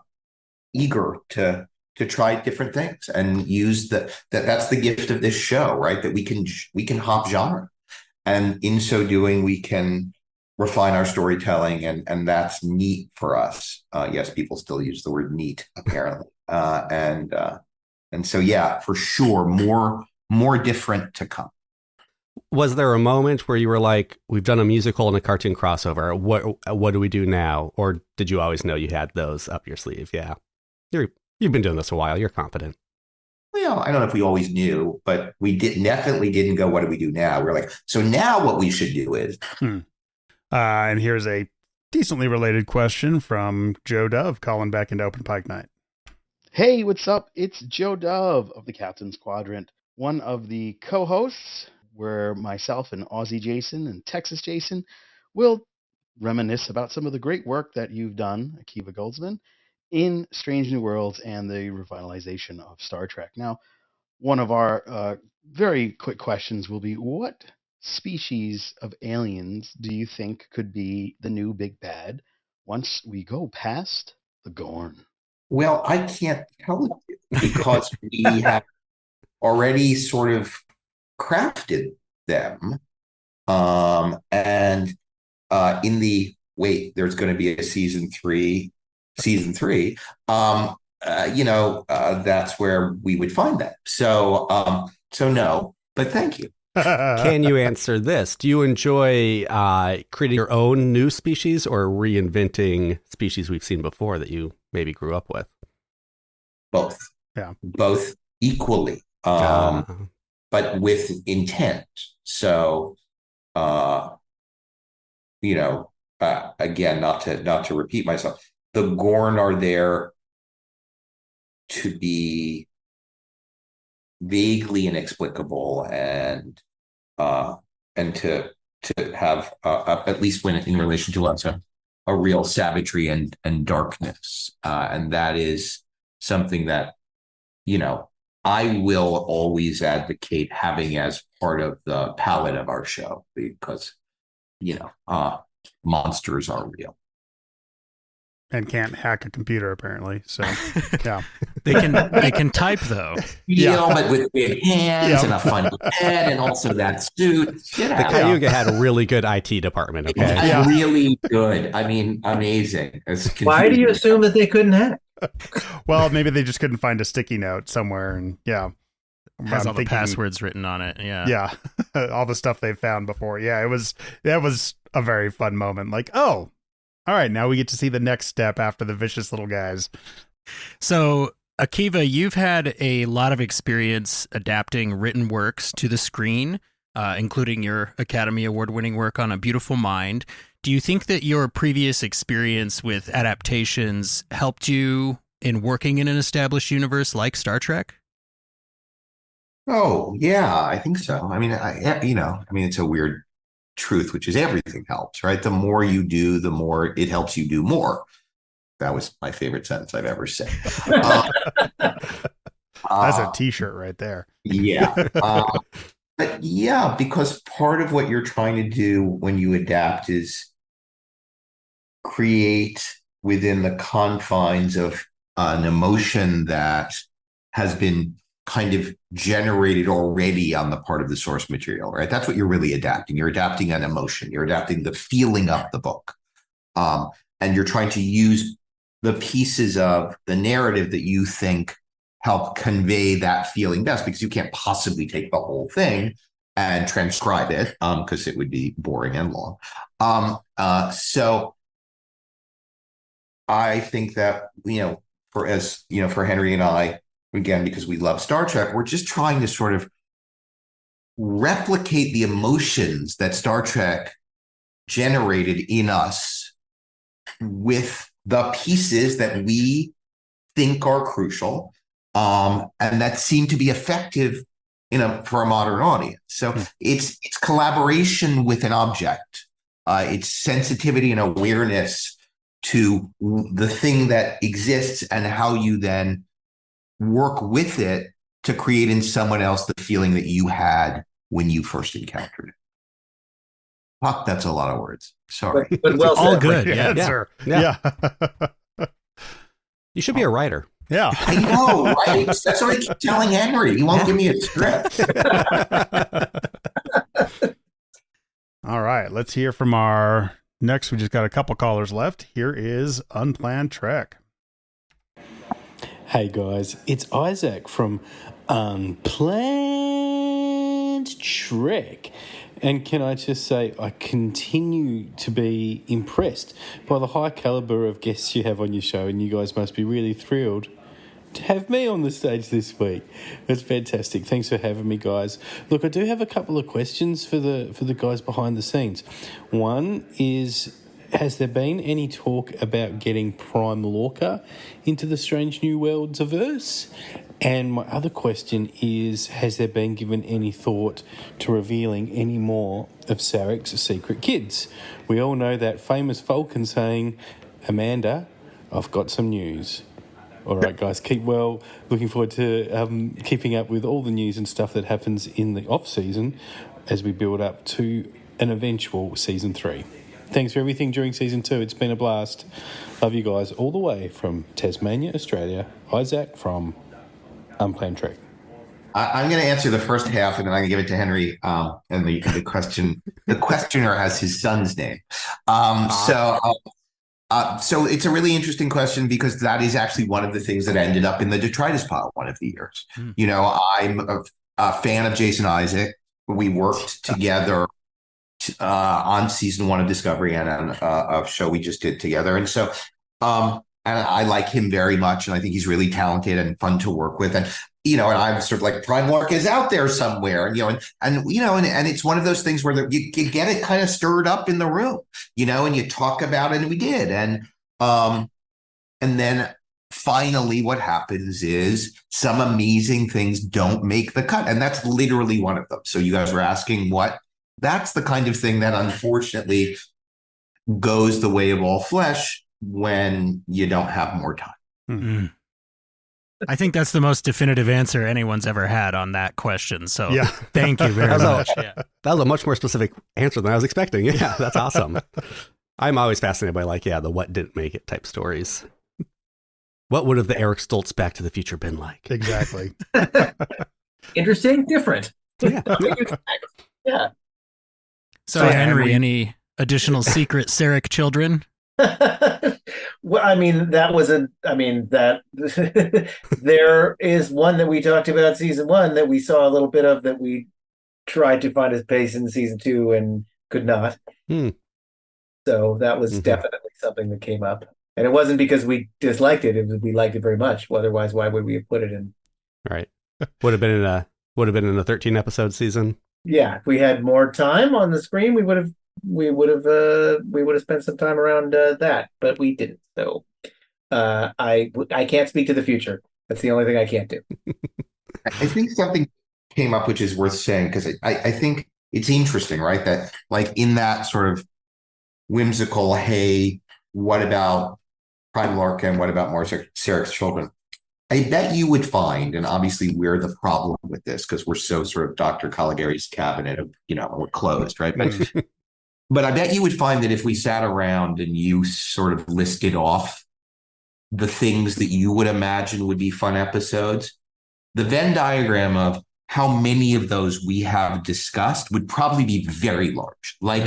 C: eager to try different things and use that's the gift of this show, right? That we can hop genre, and in so doing, we can refine our storytelling, and that's neat for us. Yes, people still use the word neat, apparently, and so yeah, for sure, more different to come.
E: Was there a moment where you were like, we've done a musical and a cartoon crossover, what do we do now? Or did you always know you had those up your sleeve? Yeah. You've been doing this a while. You're confident.
C: Well, I don't know if we always knew, but we definitely didn't go, what do we do now? We're like, so now what we should do is.
D: And here's a decently related question from Joe Dove calling back into Open Pike Night.
Q: Hey, what's up? It's Joe Dove of the Captain's Quadrant. one of the co-hosts, where myself and Aussie Jason and Texas Jason will reminisce about some of the great work that you've done, Akiva Goldsman, in Strange New Worlds and the revitalization of Star Trek. Now, one of our very quick questions will be, what species of aliens do you think could be the new big bad once we go past the Gorn?
C: Well, I can't tell you because we have already sort of crafted them. And in the there's going to be a season three. That's where we would find them. So no, but thank you.
E: Can you answer this? Do you enjoy creating your own new species or reinventing species we've seen before that you maybe grew up with?
C: Both.
E: Yeah.
C: Both equally, but with intent. So, again, not to repeat myself, the Gorn are there to be vaguely inexplicable and to have at least when in relation to us a real savagery and darkness, and that is something that I will always advocate having as part of the palette of our show, because monsters are real.
D: And can't hack a computer, apparently. So, yeah.
A: They can type, though.
C: But with big hands and a funny head, and also that suit.
E: The Cayuga had a really good IT department, okay?
C: Really good. I mean, amazing.
B: Why do you assume that they couldn't hack?
D: Well, maybe they just couldn't find a sticky note somewhere, and
A: has all the passwords written on it.
D: Yeah, all the stuff they've found before. Yeah, that was a very fun moment. Like, oh, all right, now we get to see the next step after the vicious little guys.
A: So, Akiva, you've had a lot of experience adapting written works to the screen, including your Academy Award-winning work on A Beautiful Mind. Do you think that your previous experience with adaptations helped you in working in an established universe like Star Trek?
C: Oh, yeah, I think so. I mean, it's a weird truth, which is everything helps, right? The more you do, the more it helps you do more. That was my favorite sentence I've ever said.
D: That's a t-shirt right there.
C: Yeah. But yeah, because part of what you're trying to do when you adapt is create within the confines of an emotion that has been kind of generated already on the part of the source material, right? That's what you're really adapting. You're adapting an emotion. You're adapting the feeling of the book. And you're trying to use the pieces of the narrative that you think help convey that feeling best, because you can't possibly take the whole thing and transcribe it, because it would be boring and long. So I think that, for Henry and I, again, because we love Star Trek, we're just trying to sort of replicate the emotions that Star Trek generated in us with the pieces that we think are crucial, and that seem to be effective for a modern audience. So it's collaboration with an object. It's sensitivity and awareness to the thing that exists and how you then work with it to create in someone else the feeling that you had when you first encountered it. Fuck, that's a lot of words. Sorry.
B: But well
A: all
B: said.
A: good.
D: Yeah.
E: You should be a writer.
D: Yeah.
C: I know, right? That's what I keep telling Henry. He won't give me a script.
D: All right, let's hear from our next. We just got a couple callers left. Here is Unplanned Trek.
R: Hey guys, it's Isaac from Unplanned Trek. And can I just say, I continue to be impressed by the high caliber of guests you have on your show, and you guys must be really thrilled to have me on the stage this week. That's fantastic. Thanks for having me, guys. Look, I do have a couple of questions for the guys behind the scenes. One is, has there been any talk about getting Prime Lorca into the Strange New Worlds-averse? And my other question is, has there been given any thought to revealing any more of Sarek's secret kids? We all know that famous Falcon saying, Amanda, I've got some news. All right, guys, keep well. Looking forward to keeping up with all the news and stuff that happens in the off-season as we build up to an eventual Season 3. Thanks for everything during Season 2. It's been a blast. Love you guys all the way from Tasmania, Australia. Isaac from Unplanned Trek.
C: I'm going to answer the first half, and then I'm going to give it to Henry. And the questioner has his son's name. So it's a really interesting question because that is actually one of the things that ended up in the detritus pile one of the years. You know, I'm a fan of Jason Isaac. We worked together on season 1 of Discovery and on a show we just did together. And so, and I like him very much, and I think he's really talented and fun to work with. And, you know, and I'm sort of like, Prime Work is out there somewhere, you know, and it's one of those things where you get it kind of stirred up in the room, you know, and you talk about it, and we did. And then finally what happens is some amazing things don't make the cut. And that's literally one of them. So you guys were asking what? That's the kind of thing that unfortunately goes the way of all flesh when you don't have more time.
A: Mm-hmm. I think that's the most definitive answer anyone's ever had on that question. So thank you very much.
E: That was a much more specific answer than I was expecting. Yeah, that's awesome. I'm always fascinated by the what didn't make it type stories. What would have the Eric Stoltz Back to the Future been like?
Q: Exactly.
B: Interesting, different.
E: Yeah.
A: So Henry, any additional secret Sarek children?
B: Well, I mean, there is one that we talked about season 1 that we saw a little bit of that we tried to find his pace in season 2 and could not. So that was definitely something that came up. And it wasn't because we disliked it. It was we liked it very much. Otherwise, why would we have put it in?
E: Right. Would have been in a 13 episode season.
B: Yeah, if we had more time on the screen, we would have spent some time around that, but we didn't. So I can't speak to the future. That's the only thing I can't do.
C: I think something came up which is worth saying, because I think it's interesting, right? That like in that sort of whimsical, hey, what about Prime Larkin? What about more Sarek's children? I bet you would find, and obviously we're the problem with this because we're so sort of Dr. Caligari's cabinet of, we're closed, right? But I bet you would find that if we sat around and you sort of listed off the things that you would imagine would be fun episodes, the Venn diagram of how many of those we have discussed would probably be very large. Like,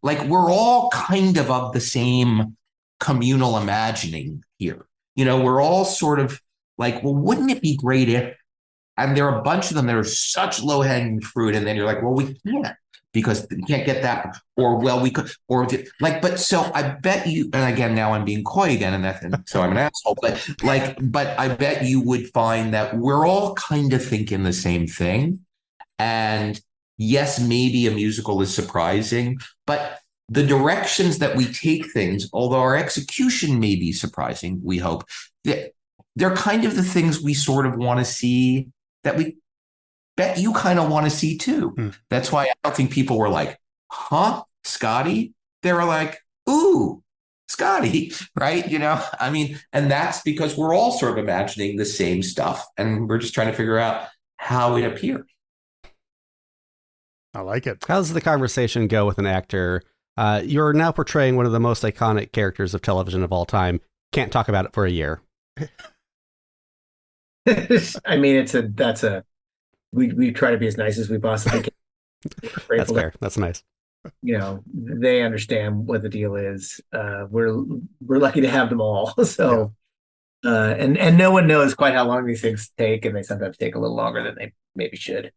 C: like we're all kind of the same communal imagining here. We're all sort of like, well, wouldn't it be great if, and there are a bunch of them that are such low hanging fruit. And then you're like, well, we can't because we can't get that. Or, well, we could, but so I bet you, and again, now I'm being coy again, and so I'm an asshole, but I bet you would find that we're all kind of thinking the same thing. And yes, maybe a musical is surprising, but the directions that we take things, although our execution may be surprising, we hope, they're kind of the things we sort of want to see that we bet you kind of want to see too. That's why I don't think people were like, huh, Scotty? They were like, ooh, Scotty, right? And that's because we're all sort of imagining the same stuff and we're just trying to figure out how it appears.
Q: I like it.
E: How does the conversation go with an actor? You're now portraying one of the most iconic characters of television of all time. Can't talk about it for a year.
B: I mean, we try to be as nice as we possibly can.
E: That's fair. That's nice.
B: They understand what the deal is. We're lucky to have them all. So, and no one knows quite how long these things take, and they sometimes take a little longer than they maybe should.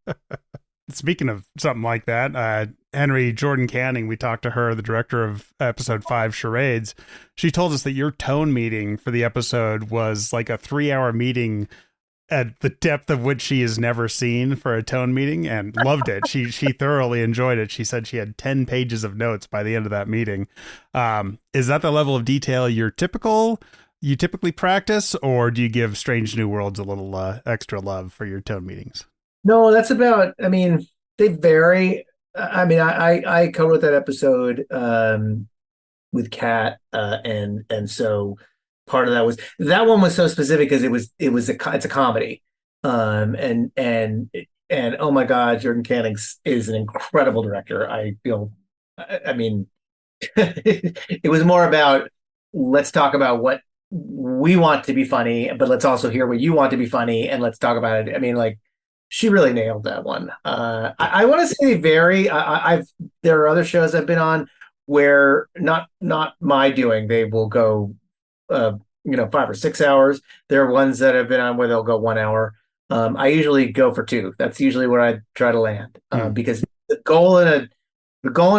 D: Speaking of something like that, Henry, Jordan Canning, we talked to her, the director of episode 5, Charades. She told us that your tone meeting for the episode was like a 3-hour meeting at the depth of which she has never seen for a tone meeting, and loved it. She thoroughly enjoyed it. She said she had 10 pages of notes by the end of that meeting. Is that the level of detail you're typical you typically practice, or do you give Strange New Worlds a little extra love for your tone meetings?
B: No, that's about. I mean, they vary. I mean, I co-wrote that episode with Kat, and so part of that one was so specific because it's a comedy, and oh my God, Jordan Canning is an incredible director. I feel. I mean, it was more about let's talk about what we want to be funny, but let's also hear what you want to be funny, and let's talk about it. I mean, like she really nailed that one. I want to say they vary. I've there are other shows I've been on where not my doing. They will go, 5 or 6 hours. There are ones that have been on where they'll go 1 hour. I usually go for two. That's usually where I try to land because the goal in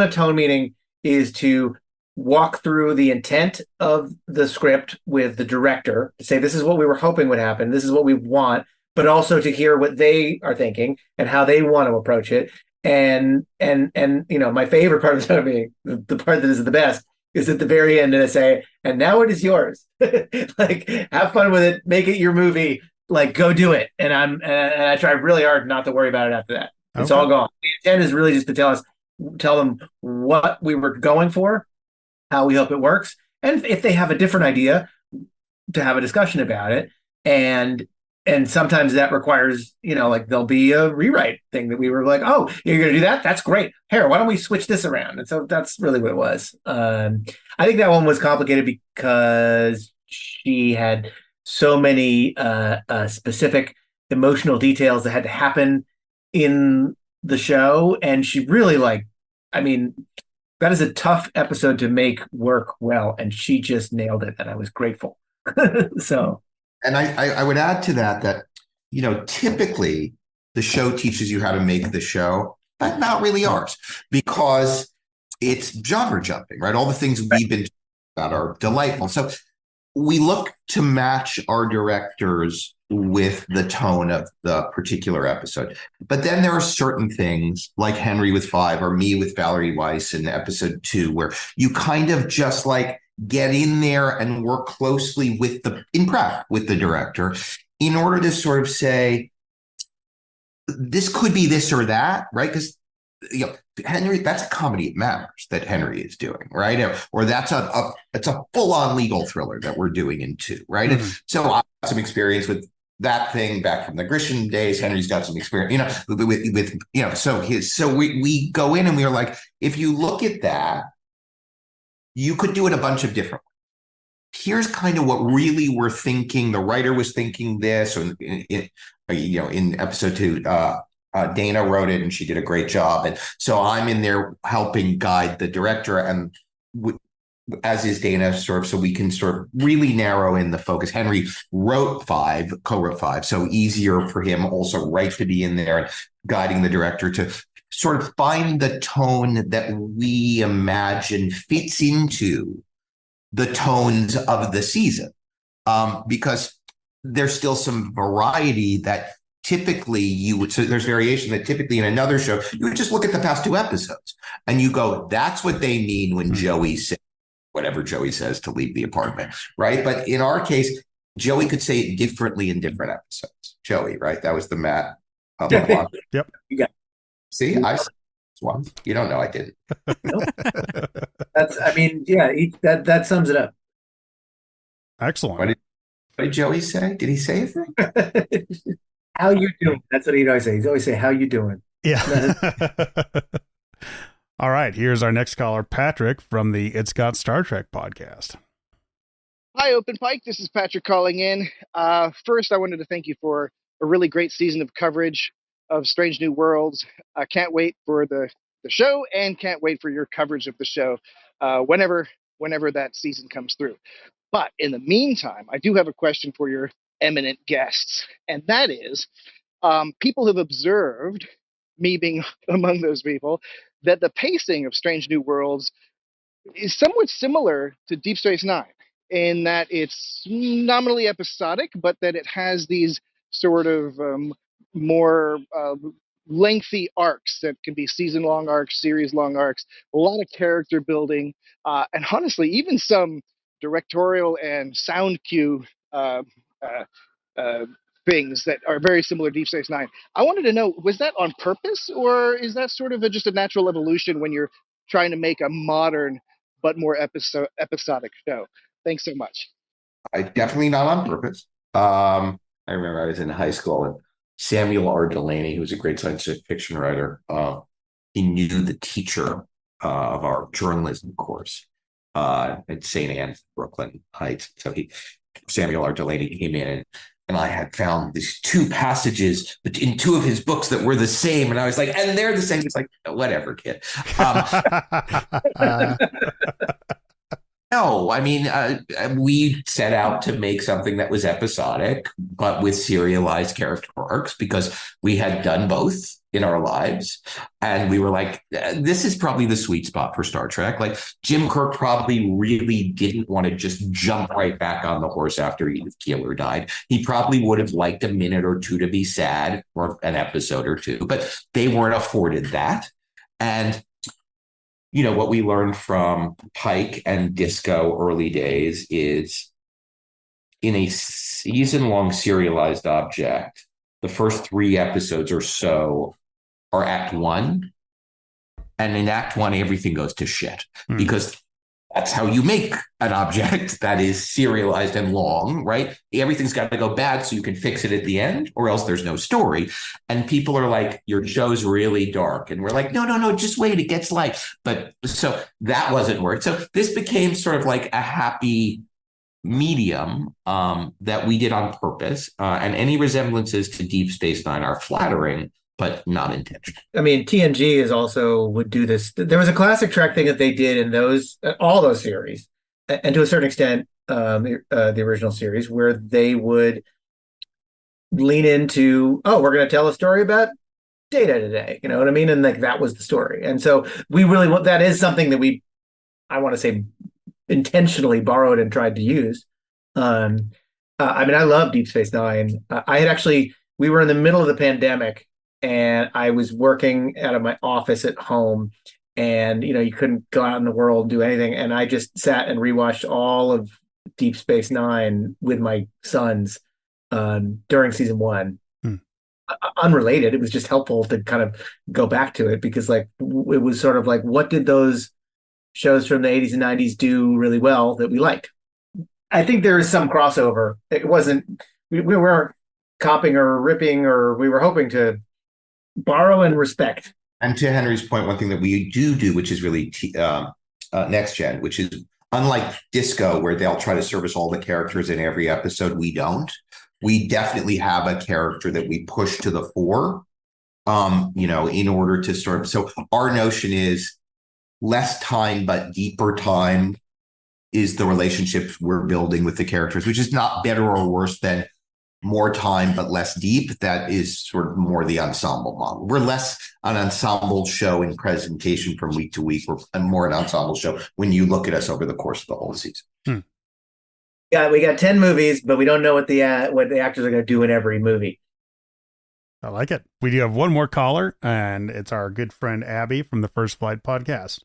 B: a tone meeting is to walk through the intent of the script with the director to say this is what we were hoping would happen, this is what we want, but also to hear what they are thinking and how they want to approach it. And my favorite part of the tone meeting, the part that is the best, is at the very end and I say, and now it is yours. Like have fun with it, make it your movie, like go do it. And I try really hard not to worry about it after that. It's all gone. The intent is really just to tell them what we were going for, how we hope it works, and if they have a different idea, to have a discussion about it. And sometimes that requires, like there'll be a rewrite thing that we were like, oh, you're going to do that? That's great. Here, why don't we switch this around? And so that's really what it was. I think that one was complicated because she had so many specific emotional details that had to happen in the show. And she really that is a tough episode to make work well. And she just nailed it. And I was grateful. So.
C: And I would add to that, typically the show teaches you how to make the show, but not really ours, because it's genre jumping, right? All the things we've been talking about are delightful. So we look to match our directors with the tone of the particular episode. But then there are certain things like Henry with 5 or me with Valerie Weiss in episode 2, where you kind of just like get in there and work closely with the director in order to sort of say, this could be this or that, right? Because Henry, that's a comedy it matters that Henry is doing, right? Or that's it's a full-on legal thriller that we're doing in 2, right? Mm-hmm. And so I have some experience with that thing back from the Grisham days. Henry's got some experience, so we go in and we are like, if you look at that, you could do it a bunch of different ways. Here's kind of what really we're thinking. The writer was thinking this, or in episode 2, Dana wrote it and she did a great job. And so I'm in there helping guide the director, and as is Dana, sort of, so we can sort of really narrow in the focus. Henry co-wrote 5, so easier for him also to be in there and guiding the director to sort of find the tone that we imagine fits into the tones of the season. Because there's still some variety that typically so there's variation that typically in another show, you would just look at the past 2 episodes and you go, that's what they mean when Joey says whatever Joey says to leave the apartment, right? But in our case, Joey could say it differently in different episodes. Joey, right? That was the Matt.
D: Yep.
B: Yeah.
C: See, I said one. You don't know I didn't.
B: Nope. That sums it up.
D: Excellent.
C: What did Joey say? Did he say anything?
B: How you doing? That's what he'd always say. He'd always say, how you doing?
D: Yeah. All right. Here's our next caller, Patrick from the It's Got Star Trek podcast.
M: Hi, Open Pike. This is Patrick calling in. First, I wanted to thank you for a really great season of coverage of Strange New Worlds. I can't wait for the show and can't wait for your coverage of the show whenever that season comes through. But in the meantime, I do have a question for your eminent guests, and that is, people have observed, me being among those people, that the pacing of Strange New Worlds is somewhat similar to Deep Space Nine, in that it's nominally episodic, but that it has these sort of more lengthy arcs that can be season-long arcs, series-long arcs, a lot of character building, and honestly, even some directorial and sound cue uh, uh, uh, things that are very similar to Deep Space Nine. I wanted to know, was that on purpose, or is that sort of just a natural evolution when you're trying to make a modern but more episodic show? Thanks so much.
C: Definitely not on purpose. I remember I was in high school and Samuel R. Delaney, who was a great science fiction writer, he knew the teacher of our journalism course at St. Anne's, Brooklyn Heights. So Samuel R. Delaney came in and I had found these two passages in two of his books that were the same. And I was like, and they're the same. It's like, whatever, kid. No, I mean, we set out to make something that was episodic, but with serialized character arcs because we had done both in our lives. And we were like, this is probably the sweet spot for Star Trek. Like Jim Kirk probably really didn't want to just jump right back on the horse after Edith Keeler died. He probably would have liked a minute or two to be sad or an episode or two, but they weren't afforded that. And you know, what we learned from Pike and Disco early days is in a season-long serialized object, the first 3 episodes or so are Act 1. And in Act 1, everything goes to shit because that's how you make an object that is serialized and long, right? Everything's got to go bad so you can fix it at the end, or else there's no story. And people are like, your show's really dark. And we're like, no, just wait, it gets light. But so that wasn't work. So this became sort of like a happy medium that we did on purpose. And any resemblances to Deep Space Nine are flattering, but not intentional.
B: I mean, TNG would do this. There was a classic Trek thing that they did in all those series, and to a certain extent, the original series, where they would lean into, we're going to tell a story about Data today. You know what I mean? And like that was the story. And so we really that is something that I want to say, intentionally borrowed and tried to use. I mean, I love Deep Space Nine. We were in the middle of the pandemic. And I was working out of my office at home, and you couldn't go out in the world and do anything. And I just sat and rewatched all of Deep Space Nine with my sons during season 1. Unrelated, it was just helpful to kind of go back to it because, like, it was sort of like, what did those shows from the 80s and 90s do really well that we liked? I think there is some crossover. It wasn't we weren't copying or ripping, or we were hoping to borrow and respect.
C: And to Henry's point, one thing that we do, which is really next gen, which is unlike Disco, where they'll try to service all the characters in every episode, we don't. We definitely have a character that we push to the fore, in order to sort of. So our notion is less time, but deeper time is the relationships we're building with the characters, which is not better or worse than more time, but less deep. That is sort of more the ensemble model. We're less an ensemble show in presentation from week to week, or more an ensemble show when you look at us over the course of the whole season.
B: Yeah, we got 10 movies, but we don't know what the actors are going to do in every movie.
D: I like it. We do have one more caller, and it's our good friend Abby from the First Flight podcast.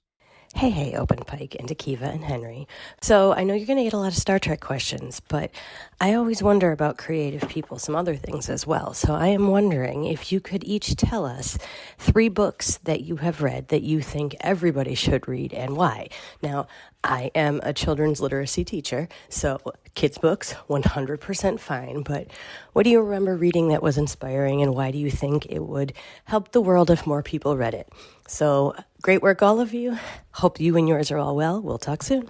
G: Hey, Open Pike and Akiva and Henry. So I know you're going to get a lot of Star Trek questions, but I always wonder about creative people, some other things as well. So I am wondering if you could each tell us 3 books that you have read that you think everybody should read and why. Now, I am a children's literacy teacher, so kids' books, 100% fine. But what do you remember reading that was inspiring, and why do you think it would help the world if more people read it? So great work, all of you. Hope you and yours are all well. We'll talk soon.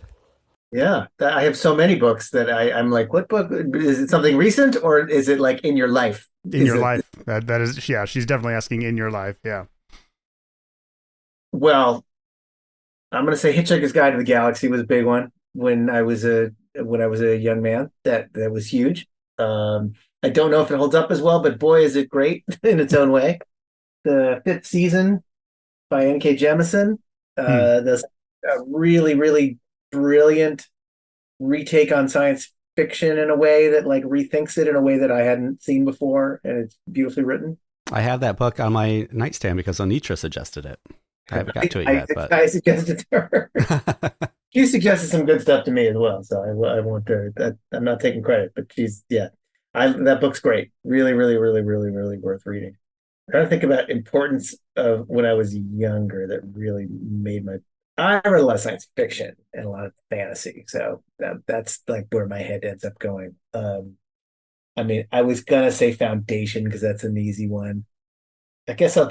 B: Yeah, I have so many books that I'm like, what book? Is it something recent, or is it like in your life?
D: In your life. That is, yeah, she's definitely asking in your life. Yeah.
B: Well, I'm going to say Hitchhiker's Guide to the Galaxy was a big one when I was a young man. That was huge. I don't know if it holds up as well, but boy, is it great in its own way. The 5th season by N.K. Jemisin. That's a really, really brilliant retake on science fiction in a way that like rethinks it in a way that I hadn't seen before, and it's beautifully written.
E: I have that book on my nightstand because Anitra suggested it. I haven't got to it yet, but
B: I suggested it to her. She suggested some good stuff to me as well, so I want to. I'm not taking credit, but that book's great. Really, really, really, really, really worth reading. I'm trying to think about importance of when I was younger that really made my. I read a lot of science fiction and a lot of fantasy, so that's like where my head ends up going. I mean, I was gonna say Foundation because that's an easy one. I guess I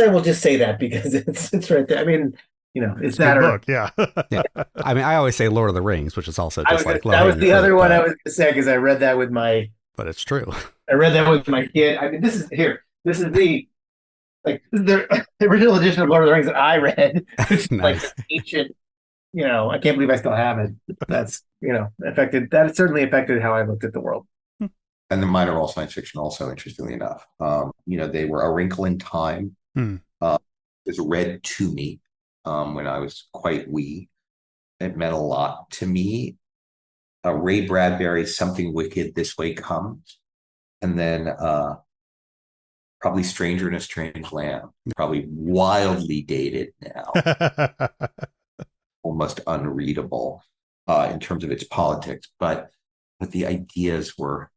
B: will just say that because it's right there. I mean, it's that
D: book, yeah.
E: Yeah. I mean, I always say Lord of the Rings, which is also just like
B: that was the other one I was gonna say because I read that with my.
E: But it's true.
B: I read that with my kid. I mean, this is the original edition of Lord of the Rings that I read. It's
E: Nice.
B: like ancient. I can't believe I still have it. That's affected. That certainly affected how I looked at the world.
C: And the mine are all science fiction also, interestingly enough. They were A Wrinkle in Time. It was read to me when I was quite wee. It meant a lot to me. Ray Bradbury's Something Wicked This Way Comes. And then probably Stranger in a Strange Land. Probably wildly dated now. Almost unreadable in terms of its politics. But the ideas were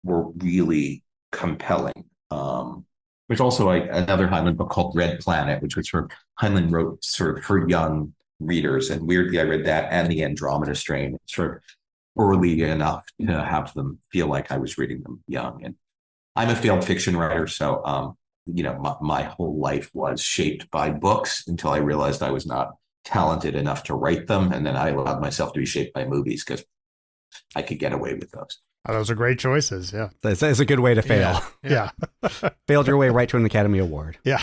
C: really compelling. There's also another Heinlein book called Red Planet, which was Heinlein wrote sort of for young readers. And weirdly, I read that and the Andromeda Strain sort of early enough to have them feel like I was reading them young. And I'm a failed fiction writer, so my whole life was shaped by books until I realized I was not talented enough to write them, and then I allowed myself to be shaped by movies because I could get away with those.
D: Oh, those are great choices. Yeah.
E: It's a good way to fail.
D: Yeah.
E: Failed your way right to an Academy Award.
D: Yeah.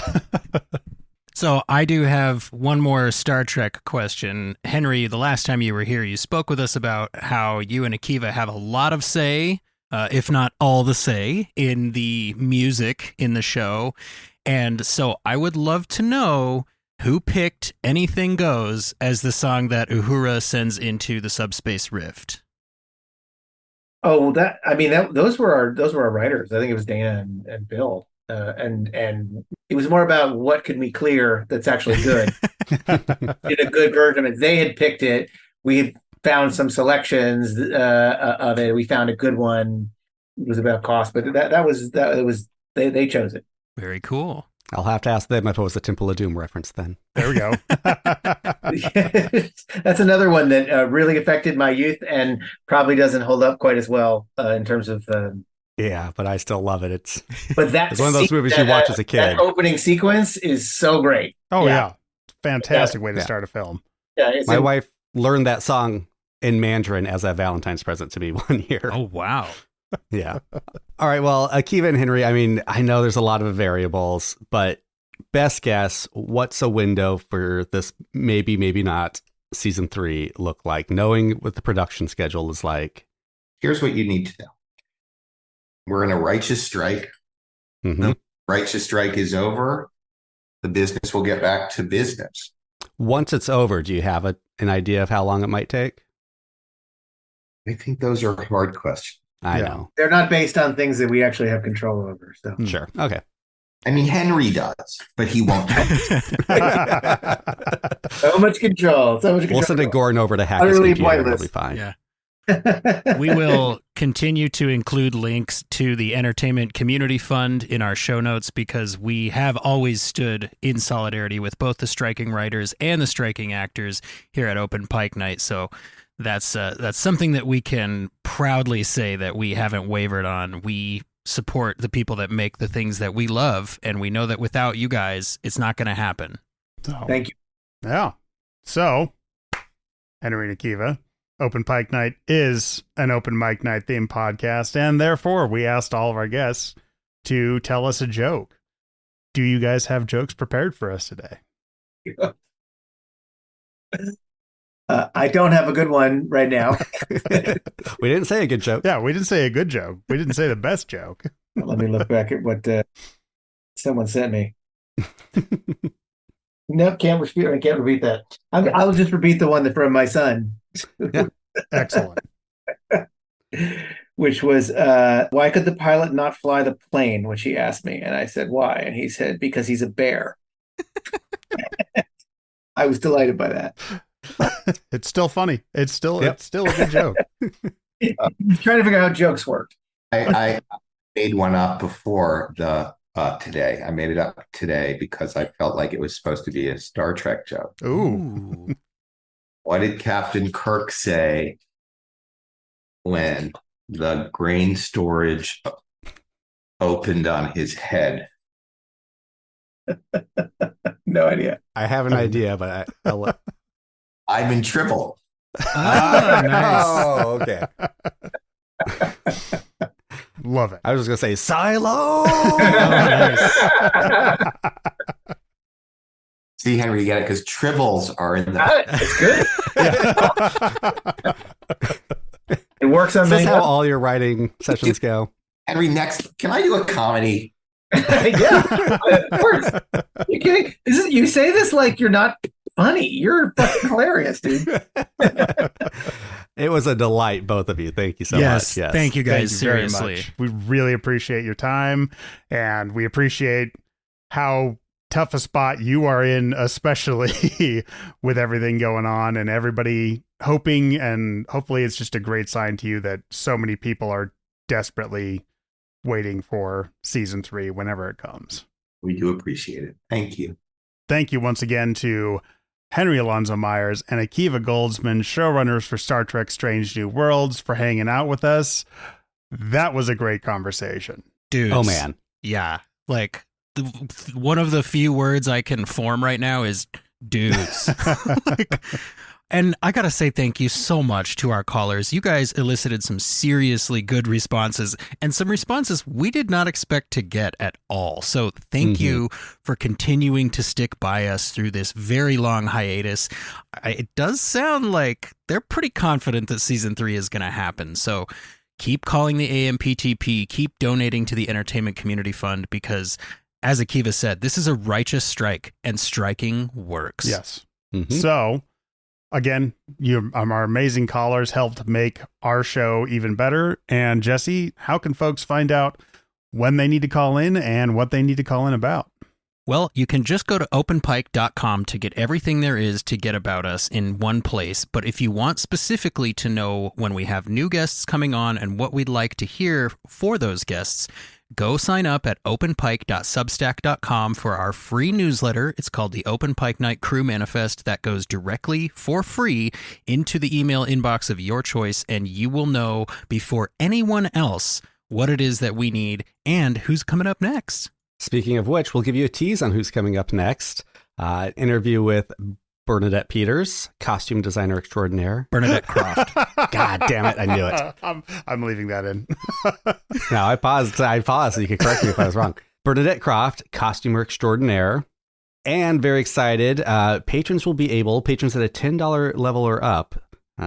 A: So I do have one more Star Trek question. Henry, the last time you were here, you spoke with us about how you and Akiva have a lot of say, if not all the say, in the music in the show. And so I would love to know who picked Anything Goes as the song that Uhura sends into the subspace rift.
B: Oh, those were our writers. I think it was Dana and Bill, and it was more about what could we clear that's actually good. Did a good version of it. They had picked it. We had found some selections of it. We found a good one. It was about cost, but they chose it.
A: Very cool.
E: I'll have to ask them if it was a Temple of Doom reference then.
D: There we go.
B: That's another one that really affected my youth and probably doesn't hold up quite as well in terms of.
E: Yeah, but I still love it. It's
B: one of those
E: movies you watch as a kid.
B: That opening sequence is so great.
D: Oh yeah. Fantastic way to start a film.
B: Yeah,
E: my wife learned that song in Mandarin as a Valentine's present to me one year.
A: Oh wow.
E: Yeah. All right. Well, Akiva and Henry, I mean, I know there's a lot of variables, but best guess, what's a window for this maybe, maybe not season 3 look like, knowing what the production schedule is like?
C: Here's what you need to know. We're in a righteous strike.
E: Mm-hmm.
C: The righteous strike is over. The business will get back to business.
E: Once it's over, do you have an idea of how long it might take?
C: I think those are hard questions.
E: I know.
B: They're not based on things that we actually have control over. So
E: Sure. Okay.
C: I mean, Henry does, but he won't.
B: So much control.
E: We'll send a Gordon over to hack his computer. It'll be fine.
A: Yeah. We will continue to include links to the Entertainment Community Fund in our show notes because we have always stood in solidarity with both the striking writers and the striking actors here at Open Pike Night. So that's something that we can proudly say that we haven't wavered on. We support the people that make the things that we love, and we know that without you guys, it's not going to happen.
D: So,
B: thank you.
D: Yeah. So, Henry and Akiva, Open Pike Night is an Open Mic Night themed podcast, and therefore we asked all of our guests to tell us a joke. Do you guys have jokes prepared for us today?
B: I don't have a good one right now.
E: We didn't say a good joke.
D: Yeah, we didn't say a good joke. We didn't say the best joke.
B: Let me look back at what someone sent me. No, can't repeat that. I will just repeat the one from my son.
E: Yeah.
D: Excellent.
B: Which was, why could the pilot not fly the plane? Which he asked me, and I said, why? And he said, because he's a bear. I was delighted by that.
D: It's still funny. It's still a good joke.
B: He's trying to figure out how jokes worked.
C: I made one up before the today. I made it up today because I felt like it was supposed to be a Star Trek joke.
D: Ooh.
C: What did Captain Kirk say when the grain storage opened on his head?
B: No idea.
E: I have an idea, but I'll let...
C: I'm in trouble.
E: Oh, okay.
D: Love it.
E: I was just going to say, Silo!
C: See, Henry, you get it because tribbles are in the.
B: It's good. It works on
E: This is
B: many.
E: how all your writing sessions go.
C: Henry, next, can I do a comedy?
B: Yeah, of course. You kidding? You say this like you're not funny. You're fucking hilarious, dude.
E: It was a delight, both of you. Thank you so much. Yes.
A: Thank you guys.
D: Thank you very
A: seriously.
D: much. We really appreciate your time, and we appreciate how tough a spot you are in, especially with everything going on and everybody hoping, and hopefully it's just a great sign to you that so many people are desperately waiting for season 3 whenever it comes.
C: We do appreciate it. Thank you.
D: Thank you once again to Henry Alonzo Myers and Akiva Goldsman, showrunners for Star Trek Strange New Worlds, for hanging out with us. That was a great conversation.
A: Dude.
E: Oh, man.
A: Yeah. Like, one of the few words I can form right now is dudes. And I got to say thank you so much to our callers. You guys elicited some seriously good responses, and some responses we did not expect to get at all. So thank you for continuing to stick by us through this very long hiatus. It does sound like they're pretty confident that season 3 is going to happen. So keep calling the AMPTP, keep donating to the Entertainment Community Fund, because as Akiva said, this is a righteous strike, and striking works.
D: Yes. So, again, our amazing callers helped make our show even better. And Jesse, how can folks find out when they need to call in and what they need to call in about?
A: Well, you can just go to openpike.com to get everything there is to get about us in one place. But if you want specifically to know when we have new guests coming on and what we'd like to hear for those guests, go sign up at openpike.substack.com for our free newsletter. It's called the Open Pike Night Crew Manifest. That goes directly for free into the email inbox of your choice, and you will know before anyone else what it is that we need and who's coming up next.
E: Speaking of which, we'll give you a tease on who's coming up next. Interview with Bernadette Peters, costume designer extraordinaire.
A: Bernadette Croft.
E: God damn it, I knew it.
D: I'm leaving that in.
E: No, I paused so you could correct me if I was wrong. Bernadette Croft, costumer extraordinaire. And very excited, patrons at a $10 level or up,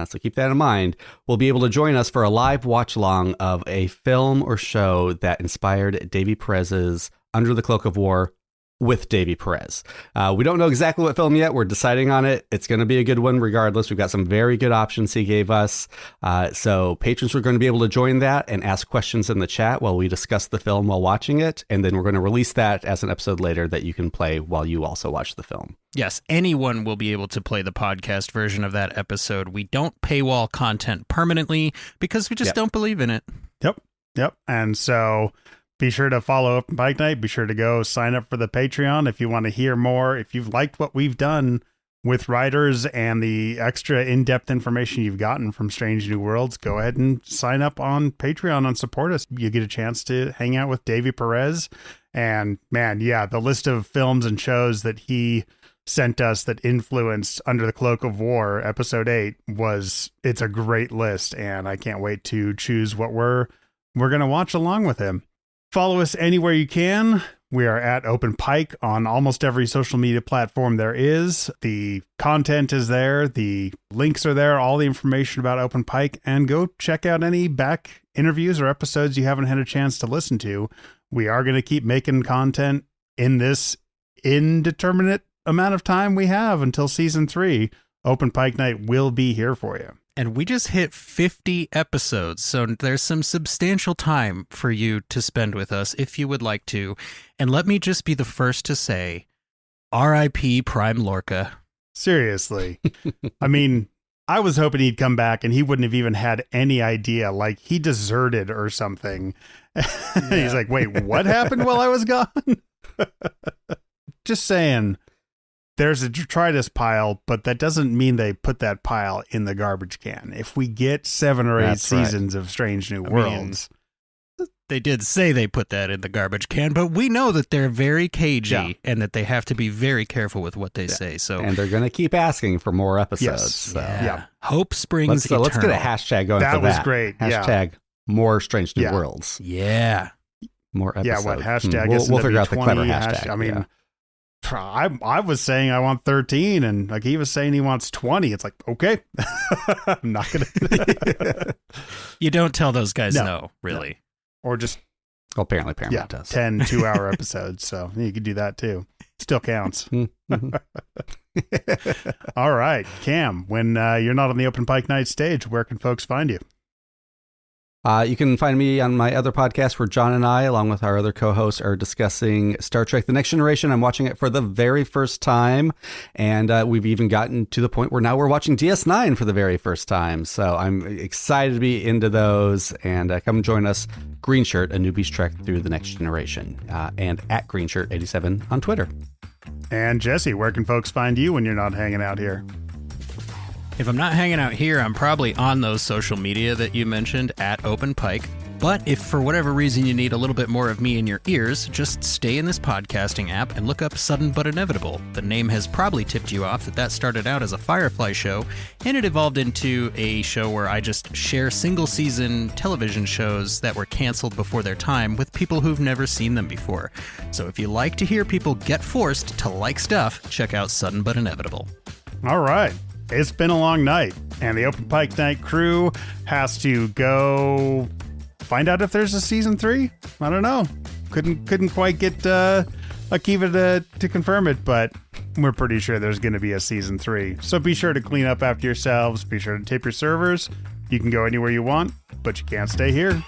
E: so keep that in mind, will be able to join us for a live watch-along of a film or show that inspired Davy Perez's Under the Cloak of War with Davy Perez. We don't know exactly what film yet. We're deciding on it. It's going to be a good one regardless. We've got some very good options he gave us. So patrons are going to be able to join that and ask questions in the chat while we discuss the film while watching it. And then we're going to release that as an episode later that you can play while you also watch the film.
A: Yes, anyone will be able to play the podcast version of that episode. We don't paywall content permanently because we just don't believe in it.
D: Yep. And so be sure to follow Open Pike Night. Be sure to go sign up for the Patreon if you want to hear more. If you've liked what we've done with writers and the extra in-depth information you've gotten from Strange New Worlds, go ahead and sign up on Patreon and support us. You get a chance to hang out with Davy Perez. And man, yeah, the list of films and shows that he sent us that influenced Under the Cloak of War, episode 8, it's a great list. And I can't wait to choose what we're going to watch along with him. Follow us anywhere you can. We are at Open Pike on almost every social media platform there is. The content is there. The links are there. All the information about Open Pike. And go check out any back interviews or episodes you haven't had a chance to listen to. We are going to keep making content in this indeterminate amount of time we have until season 3. Open Pike Night will be here for you.
A: And we just hit 50 episodes, so there's some substantial time for you to spend with us if you would like to. And let me just be the first to say, R.I.P. Prime Lorca.
D: Seriously. I mean, I was hoping he'd come back and he wouldn't have even had any idea. Like, he deserted or something. Yeah. He's like, wait, what happened while I was gone? Just saying, there's a detritus pile, but that doesn't mean they put that pile in the garbage can. If we get 7 or 8 seasons of Strange New Worlds...
A: They did say they put that in the garbage can, but we know that they're very cagey and that they have to be very careful with what they say. So,
E: and they're going to keep asking for more episodes.
D: Yes.
E: So.
A: Yeah. Hope springs eternal.
E: Let's get a hashtag going
D: that
E: for that.
D: Was great.
E: Hashtag more Strange New Worlds.
A: Yeah.
E: More episodes.
D: Yeah, what hashtag
E: We'll figure out the clever hashtag.
D: I mean, I was saying I want 13, and like he was saying he wants 20. It's like, okay, I'm not going to.
A: You don't tell those guys no, really.
D: No. Or just,
E: well, apparently Paramount does.
D: 10 2-hour episodes, so you could do that too. Still counts. All right, Cam, when you're not on the Open Pike Night stage, where can folks find you?
E: You can find me on my other podcast where John and I, along with our other co-hosts, are discussing Star Trek The Next Generation. I'm watching it for the very first time, and we've even gotten to the point where now we're watching DS9 for the very first time. So I'm excited to be into those, and come join us, Green Shirt, a newbie's trek through The Next Generation, and at GreenShirt87 on Twitter.
D: And Jesse, where can folks find you when you're not hanging out here?
A: If I'm not hanging out here, I'm probably on those social media that you mentioned at Open Pike. But if for whatever reason you need a little bit more of me in your ears, just stay in this podcasting app and look up Sudden But Inevitable. The name has probably tipped you off that started out as a Firefly show, and it evolved into a show where I just share single-season television shows that were canceled before their time with people who've never seen them before. So if you like to hear people get forced to like stuff, check out Sudden But Inevitable.
D: All right. It's been a long night, and the Open Pike Night crew has to go find out if there's a season 3. I don't know. Couldn't quite get Akiva to confirm it, but we're pretty sure there's going to be a season 3. So be sure to clean up after yourselves. Be sure to tip your servers. You can go anywhere you want, but you can't stay here.